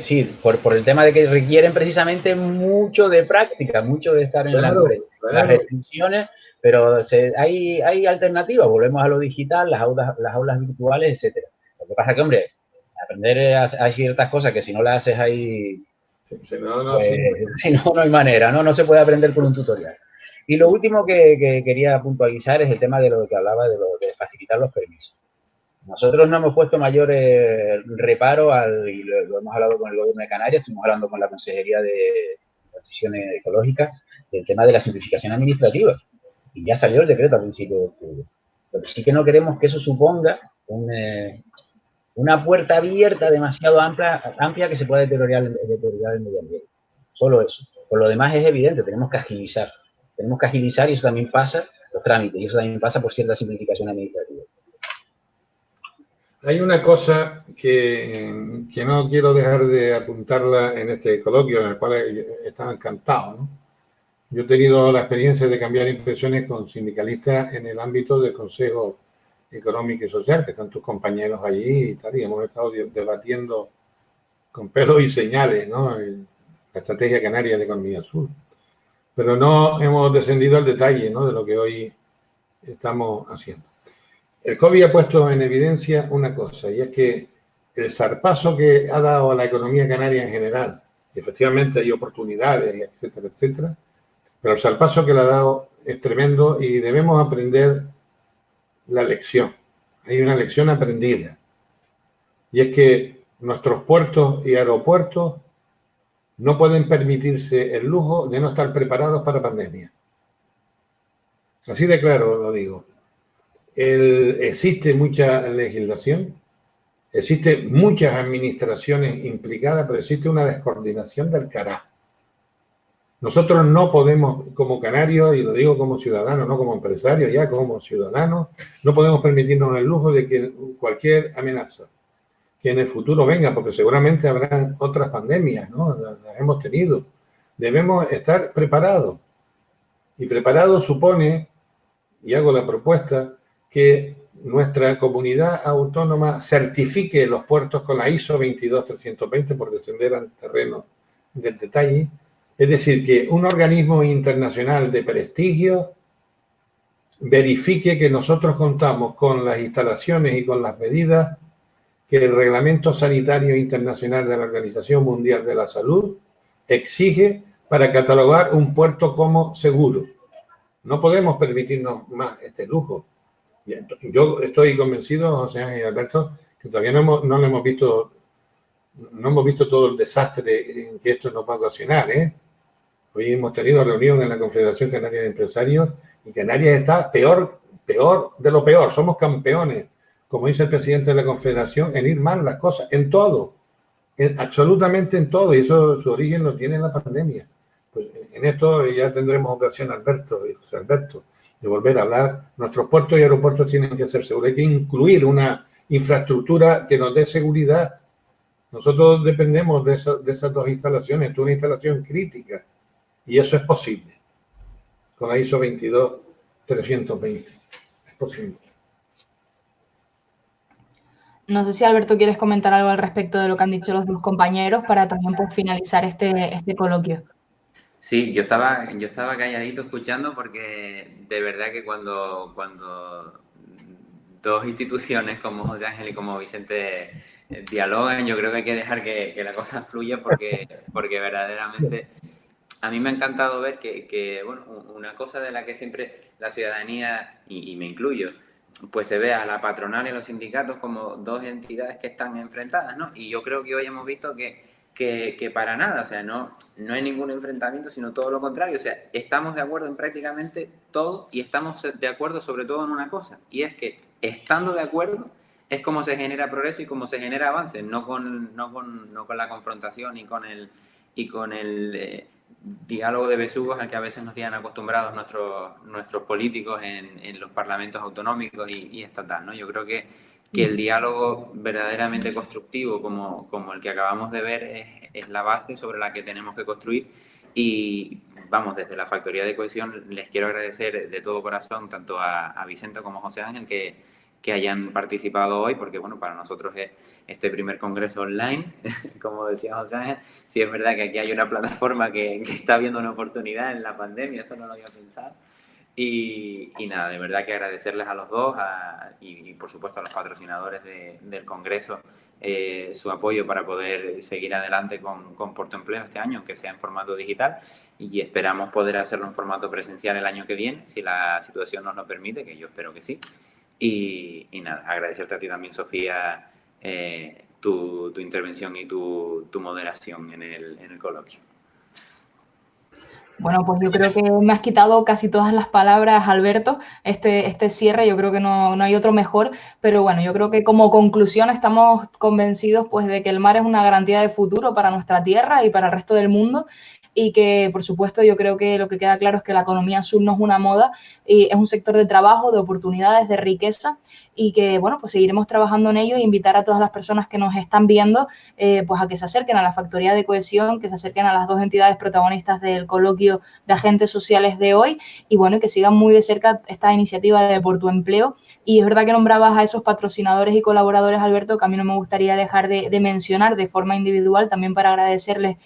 sí, por el tema de que requieren precisamente mucho de práctica, mucho de estar en la empresa. Las restricciones, pero hay alternativas, volvemos a lo digital, las aulas virtuales, etcétera. Lo que pasa es que, hombre, aprender hay ciertas cosas que si no las haces ahí, si no hay manera, no se puede aprender con un tutorial. Y lo último que quería puntualizar es el tema de lo que hablaba de facilitar los permisos. Nosotros no hemos puesto mayor reparo y lo hemos hablado con el Gobierno de Canarias, estuvimos hablando con la Consejería de Transición Ecológica, del tema de la simplificación administrativa. Y ya salió el decreto a principios de octubre. Lo que sí que no queremos que eso suponga una puerta abierta demasiado amplia que se pueda deteriorar el medio ambiente. Solo eso. Por lo demás es evidente, tenemos que agilizar. Y eso también pasa, los trámites, y eso también pasa por cierta simplificación administrativa. Hay una cosa que no quiero dejar de apuntarla en este coloquio, en el cual he estado encantado, ¿no? Yo he tenido la experiencia de cambiar impresiones con sindicalistas en el ámbito del Consejo Económico y Social, que están tus compañeros allí y tal, y hemos estado debatiendo con pelos y señales, ¿no? la Estrategia Canaria de Economía Azul. Pero no hemos descendido al detalle, ¿no?, de lo que hoy estamos haciendo. El COVID ha puesto en evidencia una cosa, y es que el zarpazo que ha dado a la economía canaria en general, y efectivamente hay oportunidades, etcétera, etcétera, pero el zarpazo que le ha dado es tremendo y debemos aprender la lección. Hay una lección aprendida, y es que nuestros puertos y aeropuertos no pueden permitirse el lujo de no estar preparados para pandemia. Así de claro lo digo. Existe mucha legislación, existe muchas administraciones implicadas, pero existe una descoordinación del carajo. Nosotros no podemos, como canarios, y lo digo como ciudadanos, no como empresarios, ya como ciudadanos, no podemos permitirnos el lujo de que cualquier amenaza que en el futuro venga, porque seguramente habrá otras pandemias, ¿no? Las hemos tenido. Debemos estar preparados. Y preparado supone, y hago la propuesta, que nuestra comunidad autónoma certifique los puertos con la ISO 22320 por descender al terreno del detalle. Es decir, que un organismo internacional de prestigio verifique que nosotros contamos con las instalaciones y con las medidas que el Reglamento Sanitario Internacional de la Organización Mundial de la Salud exige para catalogar un puerto como seguro. No podemos permitirnos más este lujo. Yo estoy convencido, José Ángel y Alberto, que todavía no hemos visto todo el desastre en que esto nos va a ocasionar, ¿eh? Hoy hemos tenido reunión en la Confederación Canaria de Empresarios y Canarias está peor de lo peor. Somos campeones, como dice el presidente de la Confederación, en ir mal las cosas, en todo, absolutamente en todo, y eso su origen lo tiene en la pandemia. Pues en esto ya tendremos ocasión, Alberto y José Alberto, de volver a hablar. Nuestros puertos y aeropuertos tienen que ser seguros. Hay que incluir una infraestructura que nos dé seguridad. Nosotros dependemos de esas dos instalaciones. Esto es una instalación crítica y eso es posible. Con la ISO 22320 es posible. No sé si, Alberto, quieres comentar algo al respecto de lo que han dicho los dos compañeros para también pues, finalizar este coloquio. Sí, yo estaba calladito escuchando porque de verdad que cuando dos instituciones como José Ángel y como Vicente dialogan, yo creo que hay que dejar que la cosa fluya porque verdaderamente a mí me ha encantado ver que bueno, una cosa de la que siempre la ciudadanía, y me incluyo, pues se ve a la patronal y a los sindicatos como dos entidades que están enfrentadas, ¿no? Y yo creo que hoy hemos visto que para nada, o sea, no hay ningún enfrentamiento, sino todo lo contrario, o sea, estamos de acuerdo en prácticamente todo y estamos de acuerdo sobre todo en una cosa, y es que estando de acuerdo es como se genera progreso y como se genera avance, no con la confrontación y con el diálogo de besugos al que a veces nos tienen acostumbrados nuestros políticos en los parlamentos autonómicos y estatal, ¿no? Yo creo que el diálogo verdaderamente constructivo como el que acabamos de ver es la base sobre la que tenemos que construir y vamos, desde la Factoría de Cohesión les quiero agradecer de todo corazón tanto a Vicente como a José Ángel que hayan participado hoy, porque bueno, para nosotros es este primer congreso online, como decía José Ángel, sí es verdad que aquí hay una plataforma que está viendo una oportunidad en la pandemia, eso no lo había pensado. Y nada, de verdad que agradecerles a los dos y por supuesto a los patrocinadores del Congreso su apoyo para poder seguir adelante con Portoempleo este año, aunque sea en formato digital, y esperamos poder hacerlo en formato presencial el año que viene, si la situación nos lo permite, que yo espero que sí. Y nada, agradecerte a ti también, Sofía, tu intervención y tu moderación en el coloquio. Bueno, pues yo creo que me has quitado casi todas las palabras, Alberto. Este cierre, yo creo que no hay otro mejor, pero bueno, yo creo que como conclusión estamos convencidos pues de que el mar es una garantía de futuro para nuestra tierra y para el resto del mundo y que, por supuesto, yo creo que lo que queda claro es que la economía azul no es una moda, y es un sector de trabajo, de oportunidades, de riqueza y que, bueno, pues seguiremos trabajando en ello e invitar a todas las personas que nos están viendo pues a que se acerquen a la Factoría de Cohesión, que se acerquen a las dos entidades protagonistas del coloquio de agentes sociales de hoy y, bueno, que sigan muy de cerca esta iniciativa de Portoempleo. Y es verdad que nombrabas a esos patrocinadores y colaboradores, Alberto, que a mí no me gustaría dejar de mencionar de forma individual, también para agradecerles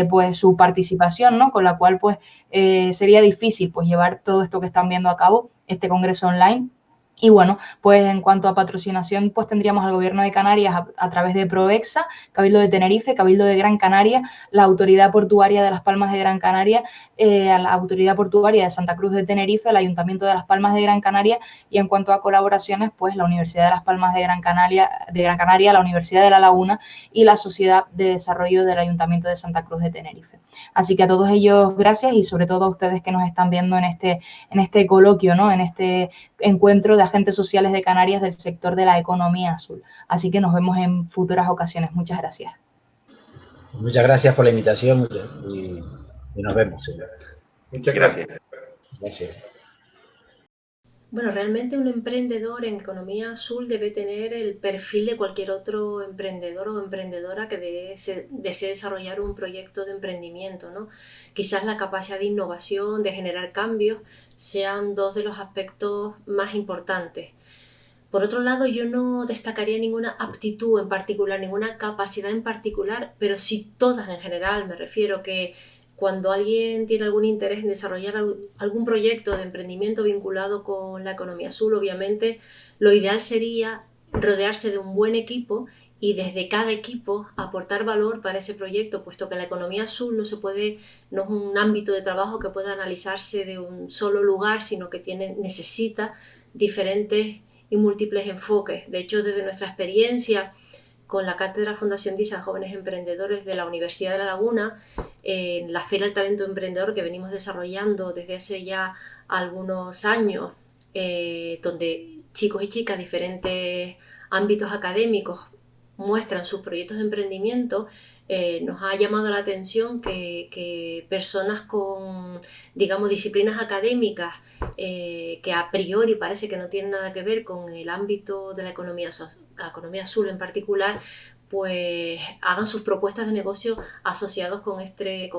pues su participación, ¿no? Con la cual pues sería difícil pues llevar todo esto que están viendo a cabo, este congreso online. Y bueno, pues en cuanto a patrocinación, pues tendríamos al Gobierno de Canarias a través de Proexa, Cabildo de Tenerife, Cabildo de Gran Canaria, la Autoridad Portuaria de Las Palmas de Gran Canaria, a la Autoridad Portuaria de Santa Cruz de Tenerife, el Ayuntamiento de Las Palmas de Gran Canaria, y en cuanto a colaboraciones, pues la Universidad de Las Palmas de Gran Canaria, la Universidad de La Laguna y la Sociedad de Desarrollo del Ayuntamiento de Santa Cruz de Tenerife. Así que a todos ellos gracias, y sobre todo a ustedes que nos están viendo en este coloquio, ¿no? En este encuentro de agentes sociales de Canarias del sector de la economía azul. Así que nos vemos en futuras ocasiones. Muchas gracias. Muchas gracias por la invitación y nos vemos. Muchas gracias. Gracias. Bueno, realmente un emprendedor en economía azul debe tener el perfil de cualquier otro emprendedor o emprendedora que desee desarrollar un proyecto de emprendimiento, ¿no? Quizás la capacidad de innovación, de generar cambios, sean dos de los aspectos más importantes. Por otro lado, yo no destacaría ninguna aptitud en particular, ninguna capacidad en particular, pero sí todas en general. Me refiero que cuando alguien tiene algún interés en desarrollar algún proyecto de emprendimiento vinculado con la economía azul, obviamente lo ideal sería rodearse de un buen equipo y desde cada equipo aportar valor para ese proyecto, puesto que la economía azul no es un ámbito de trabajo que pueda analizarse de un solo lugar, sino que necesita diferentes y múltiples enfoques. De hecho, desde nuestra experiencia con la Cátedra Fundación DISA Jóvenes Emprendedores de la Universidad de La Laguna, en la Feria del Talento Emprendedor que venimos desarrollando desde hace ya algunos años, donde chicos y chicas de diferentes ámbitos académicos muestran sus proyectos de emprendimiento, nos ha llamado la atención que personas con, digamos, disciplinas académicas que a priori parece que no tienen nada que ver con el ámbito de la economía azul en particular, pues hagan sus propuestas de negocio asociados con este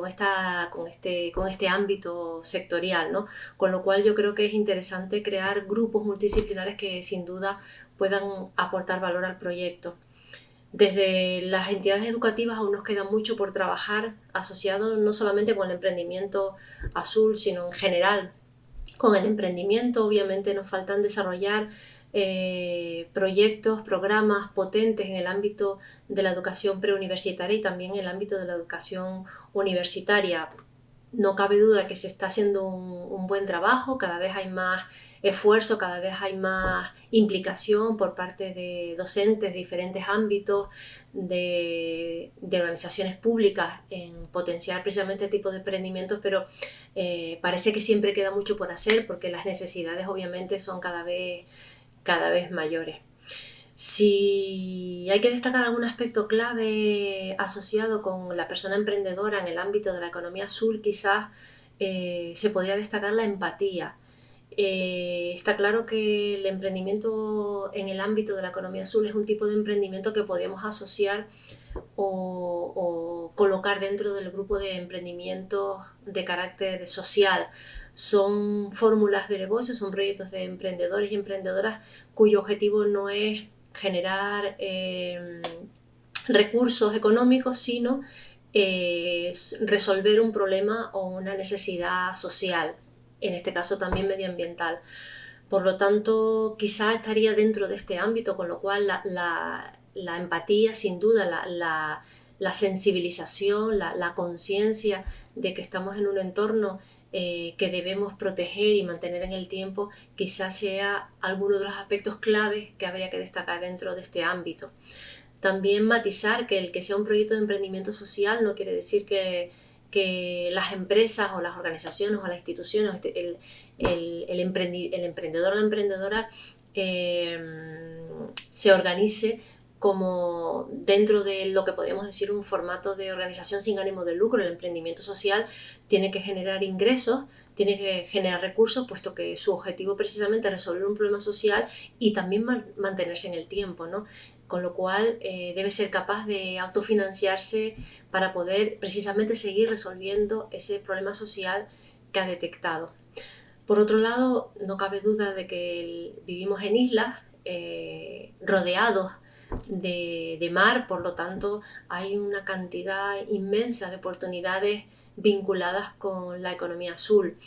ámbito sectorial, ¿no? Con lo cual yo creo que es interesante crear grupos multidisciplinares que sin duda puedan aportar valor al proyecto. Desde las entidades educativas aún nos queda mucho por trabajar asociado no solamente con el emprendimiento azul, sino en general con el emprendimiento. Obviamente nos faltan desarrollar proyectos, programas potentes en el ámbito de la educación preuniversitaria y también en el ámbito de la educación universitaria. No cabe duda que se está haciendo un buen trabajo, cada vez hay más esfuerzo, cada vez hay más implicación por parte de docentes de diferentes ámbitos, de organizaciones públicas en potenciar precisamente este tipo de emprendimientos, pero parece que siempre queda mucho por hacer porque las necesidades obviamente son cada vez mayores. Si hay que destacar algún aspecto clave asociado con la persona emprendedora en el ámbito de la economía azul, quizás se podría destacar la empatía. Está claro que el emprendimiento en el ámbito de la economía azul es un tipo de emprendimiento que podemos asociar o colocar dentro del grupo de emprendimientos de carácter social. Son fórmulas de negocio, son proyectos de emprendedores y emprendedoras cuyo objetivo no es generar recursos económicos, sino resolver un problema o una necesidad social, en este caso también medioambiental. Por lo tanto, quizá estaría dentro de este ámbito, con lo cual la empatía, sin duda, la sensibilización, la conciencia de que estamos en un entorno que debemos proteger y mantener en el tiempo, quizás sea alguno de los aspectos claves que habría que destacar dentro de este ámbito. También matizar que el que sea un proyecto de emprendimiento social no quiere decir que las empresas o las organizaciones o las instituciones, el emprendedor o la emprendedora se organice como dentro de lo que podemos decir un formato de organización sin ánimo de lucro. El emprendimiento social tiene que generar ingresos, tiene que generar recursos, puesto que su objetivo precisamente es resolver un problema social y también mantenerse en el tiempo, ¿no? Con lo cual debe ser capaz de autofinanciarse para poder precisamente seguir resolviendo ese problema social que ha detectado. Por otro lado, no cabe duda de que vivimos en islas rodeados de mar, por lo tanto hay una cantidad inmensa de oportunidades vinculadas con la economía azul.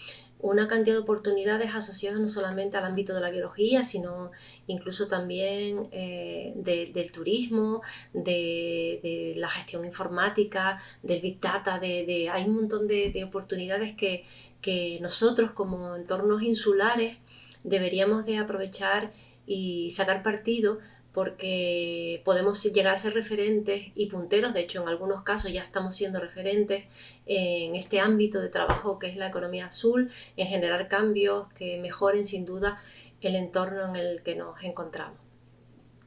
Una cantidad de oportunidades asociadas no solamente al ámbito de la biología, sino incluso también del turismo, de la gestión informática, del Big Data, hay un montón de oportunidades que nosotros como entornos insulares deberíamos de aprovechar y sacar partido, porque podemos llegar a ser referentes y punteros. De hecho, en algunos casos ya estamos siendo referentes en este ámbito de trabajo que es la economía azul, en generar cambios que mejoren sin duda el entorno en el que nos encontramos.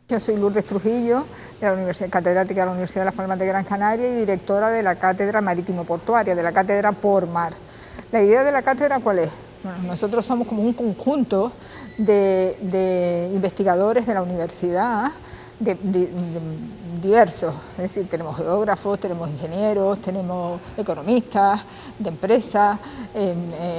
Yo soy Lourdes Trujillo, de la Universidad, catedrática de la Universidad de Las Palmas de Gran Canaria y directora de la Cátedra Marítimo Portuaria, de la Cátedra Por Mar. ¿La idea de la cátedra cuál es? Bueno, nosotros somos como un conjunto de investigadores de la universidad, diversos, es decir, tenemos geógrafos, tenemos ingenieros, tenemos economistas de empresas,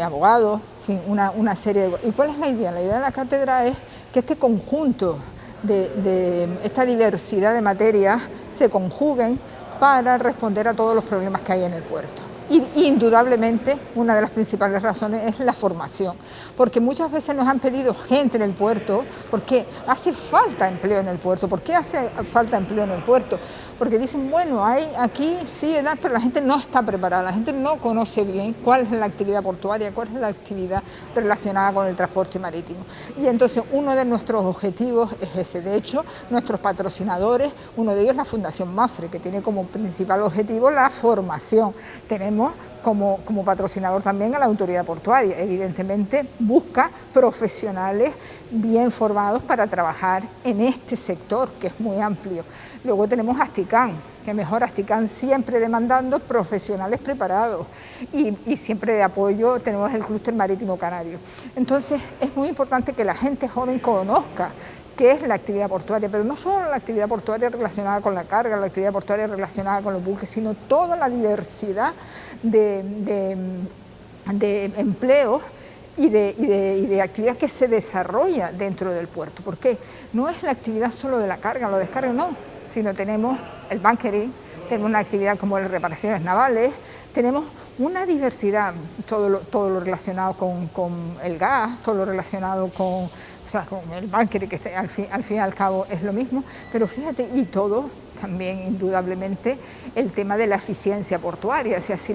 abogados, en fin, una serie de... ¿Y cuál es la idea? La idea de la cátedra es que este conjunto de esta diversidad de materias se conjuguen para responder a todos los problemas que hay en el puerto. Y indudablemente una de las principales razones es la formación, porque muchas veces nos han pedido gente en el puerto, porque hace falta empleo en el puerto. ¿Por qué hace falta empleo en el puerto? Porque dicen, bueno, hay aquí sí, pero la gente no está preparada, la gente no conoce bien cuál es la actividad portuaria, cuál es la actividad relacionada con el transporte marítimo. Y entonces uno de nuestros objetivos es ese. De hecho, nuestros patrocinadores, uno de ellos es la Fundación MAFRE, que tiene como principal objetivo la formación. Tenemos como patrocinador también a la autoridad portuaria. Evidentemente busca profesionales bien formados para trabajar en este sector, que es muy amplio. Luego tenemos Asticán, que mejor Asticán siempre demandando profesionales preparados, y siempre de apoyo tenemos el Clúster Marítimo Canario. Entonces es muy importante que la gente joven conozca qué es la actividad portuaria, pero no solo la actividad portuaria relacionada con la carga, la actividad portuaria relacionada con los buques, sino toda la diversidad de empleos y de actividad que se desarrolla dentro del puerto. Porque no es la actividad solo de la carga o la descarga, no, sino tenemos el bunkering, tenemos una actividad como las reparaciones navales, tenemos una diversidad, todo lo relacionado con el gas, todo lo relacionado con el bunkering, que al fin y al cabo es lo mismo, pero fíjate, y todo también indudablemente el tema de la eficiencia portuaria. O sea, si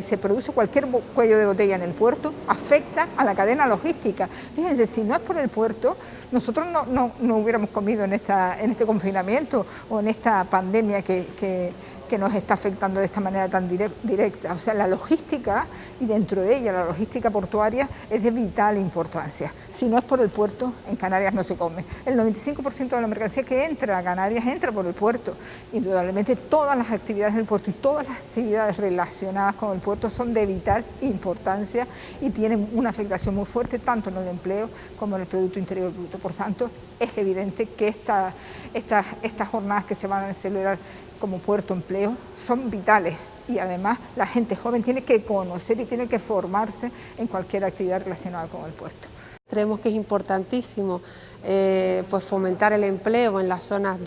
se produce cualquier cuello de botella en el puerto, afecta a la cadena logística. Fíjense, si no es por el puerto, nosotros no hubiéramos comido en este confinamiento o en esta pandemia que nos está afectando de esta manera tan directa. O sea, la logística, y dentro de ella la logística portuaria, es de vital importancia. Si no es por el puerto, en Canarias no se come. El 95% de la mercancía que entra a Canarias entra por el puerto. Indudablemente todas las actividades del puerto y todas las actividades relacionadas con el puerto son de vital importancia y tienen una afectación muy fuerte tanto en el empleo como en el Producto Interior Bruto. Por tanto, es evidente que estas jornadas que se van a celebrar como Puerto Empleo son vitales, y además la gente joven tiene que conocer y tiene que formarse en cualquier actividad relacionada con el puerto. Creemos que es importantísimo pues fomentar el empleo en las zonas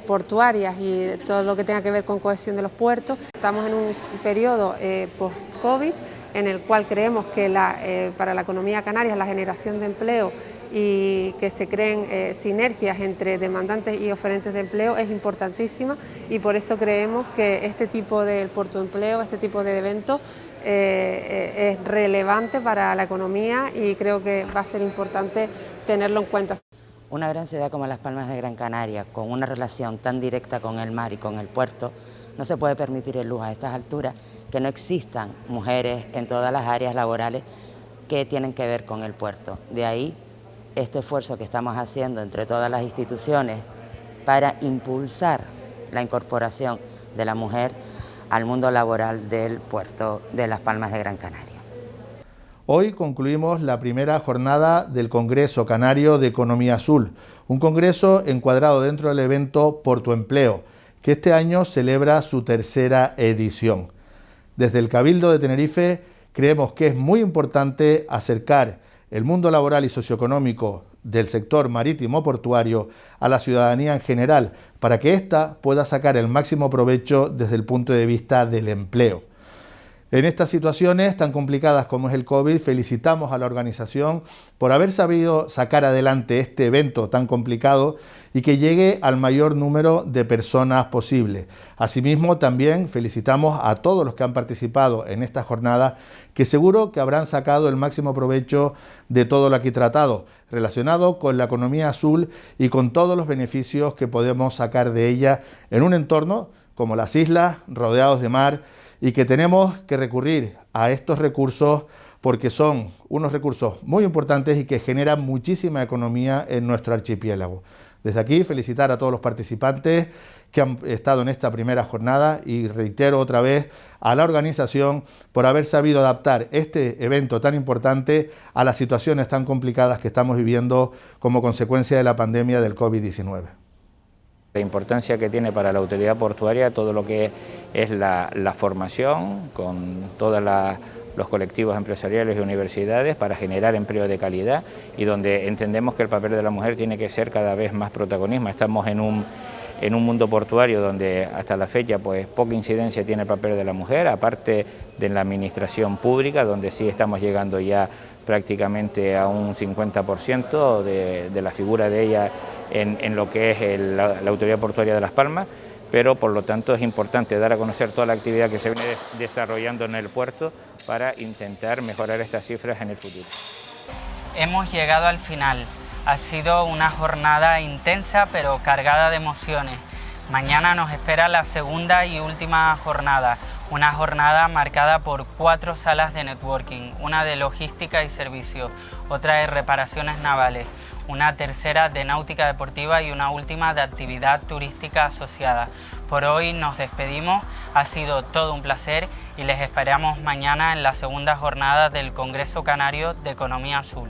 portuarias y todo lo que tenga que ver con cohesión de los puertos. Estamos en un periodo post-COVID en el cual creemos que para la economía canaria la generación de empleo y que se creen sinergias entre demandantes y oferentes de empleo es importantísima, y por eso creemos que este tipo de Puerto Empleo, este tipo de eventos es relevante para la economía, y creo que va a ser importante tenerlo en cuenta. Una gran ciudad como Las Palmas de Gran Canaria, con una relación tan directa con el mar y con el puerto, no se puede permitir el lujo a estas alturas que no existan mujeres en todas las áreas laborales que tienen que ver con el puerto. De ahí este esfuerzo que estamos haciendo entre todas las instituciones para impulsar la incorporación de la mujer al mundo laboral del puerto de Las Palmas de Gran Canaria. Hoy concluimos la primera jornada del Congreso Canario de Economía Azul, un congreso encuadrado dentro del evento Puerto Empleo, que este año celebra su tercera edición. Desde el Cabildo de Tenerife creemos que es muy importante acercar el mundo laboral y socioeconómico del sector marítimo portuario a la ciudadanía en general, para que ésta pueda sacar el máximo provecho desde el punto de vista del empleo. En estas situaciones tan complicadas como es el COVID, felicitamos a la organización por haber sabido sacar adelante este evento tan complicado y que llegue al mayor número de personas posible. Asimismo, también felicitamos a todos los que han participado en esta jornada, que seguro que habrán sacado el máximo provecho de todo lo aquí tratado, relacionado con la economía azul y con todos los beneficios que podemos sacar de ella en un entorno como las islas, rodeados de mar, y que tenemos que recurrir a estos recursos porque son unos recursos muy importantes y que generan muchísima economía en nuestro archipiélago. Desde aquí, felicitar a todos los participantes que han estado en esta primera jornada y reitero otra vez a la organización por haber sabido adaptar este evento tan importante a las situaciones tan complicadas que estamos viviendo como consecuencia de la pandemia del COVID-19. La importancia que tiene para la autoridad portuaria todo lo que es la formación con todos los colectivos empresariales y universidades para generar empleo de calidad y donde entendemos que el papel de la mujer tiene que ser cada vez más protagonismo. Estamos en un mundo portuario donde hasta la fecha pues poca incidencia tiene el papel de la mujer, aparte de la administración pública, donde sí estamos llegando ya prácticamente a un 50% de la figura de ella en lo que es la Autoridad Portuaria de Las Palmas, pero por lo tanto es importante dar a conocer toda la actividad que se viene desarrollando en el puerto para intentar mejorar estas cifras en el futuro. Hemos llegado al final. Ha sido una jornada intensa pero cargada de emociones. Mañana nos espera la segunda y última jornada, una jornada marcada por 4 salas de networking, una de logística y servicio, otra de reparaciones navales, una tercera de náutica deportiva y una última de actividad turística asociada. Por hoy nos despedimos, ha sido todo un placer y les esperamos mañana en la segunda jornada del Congreso Canario de Economía Azul.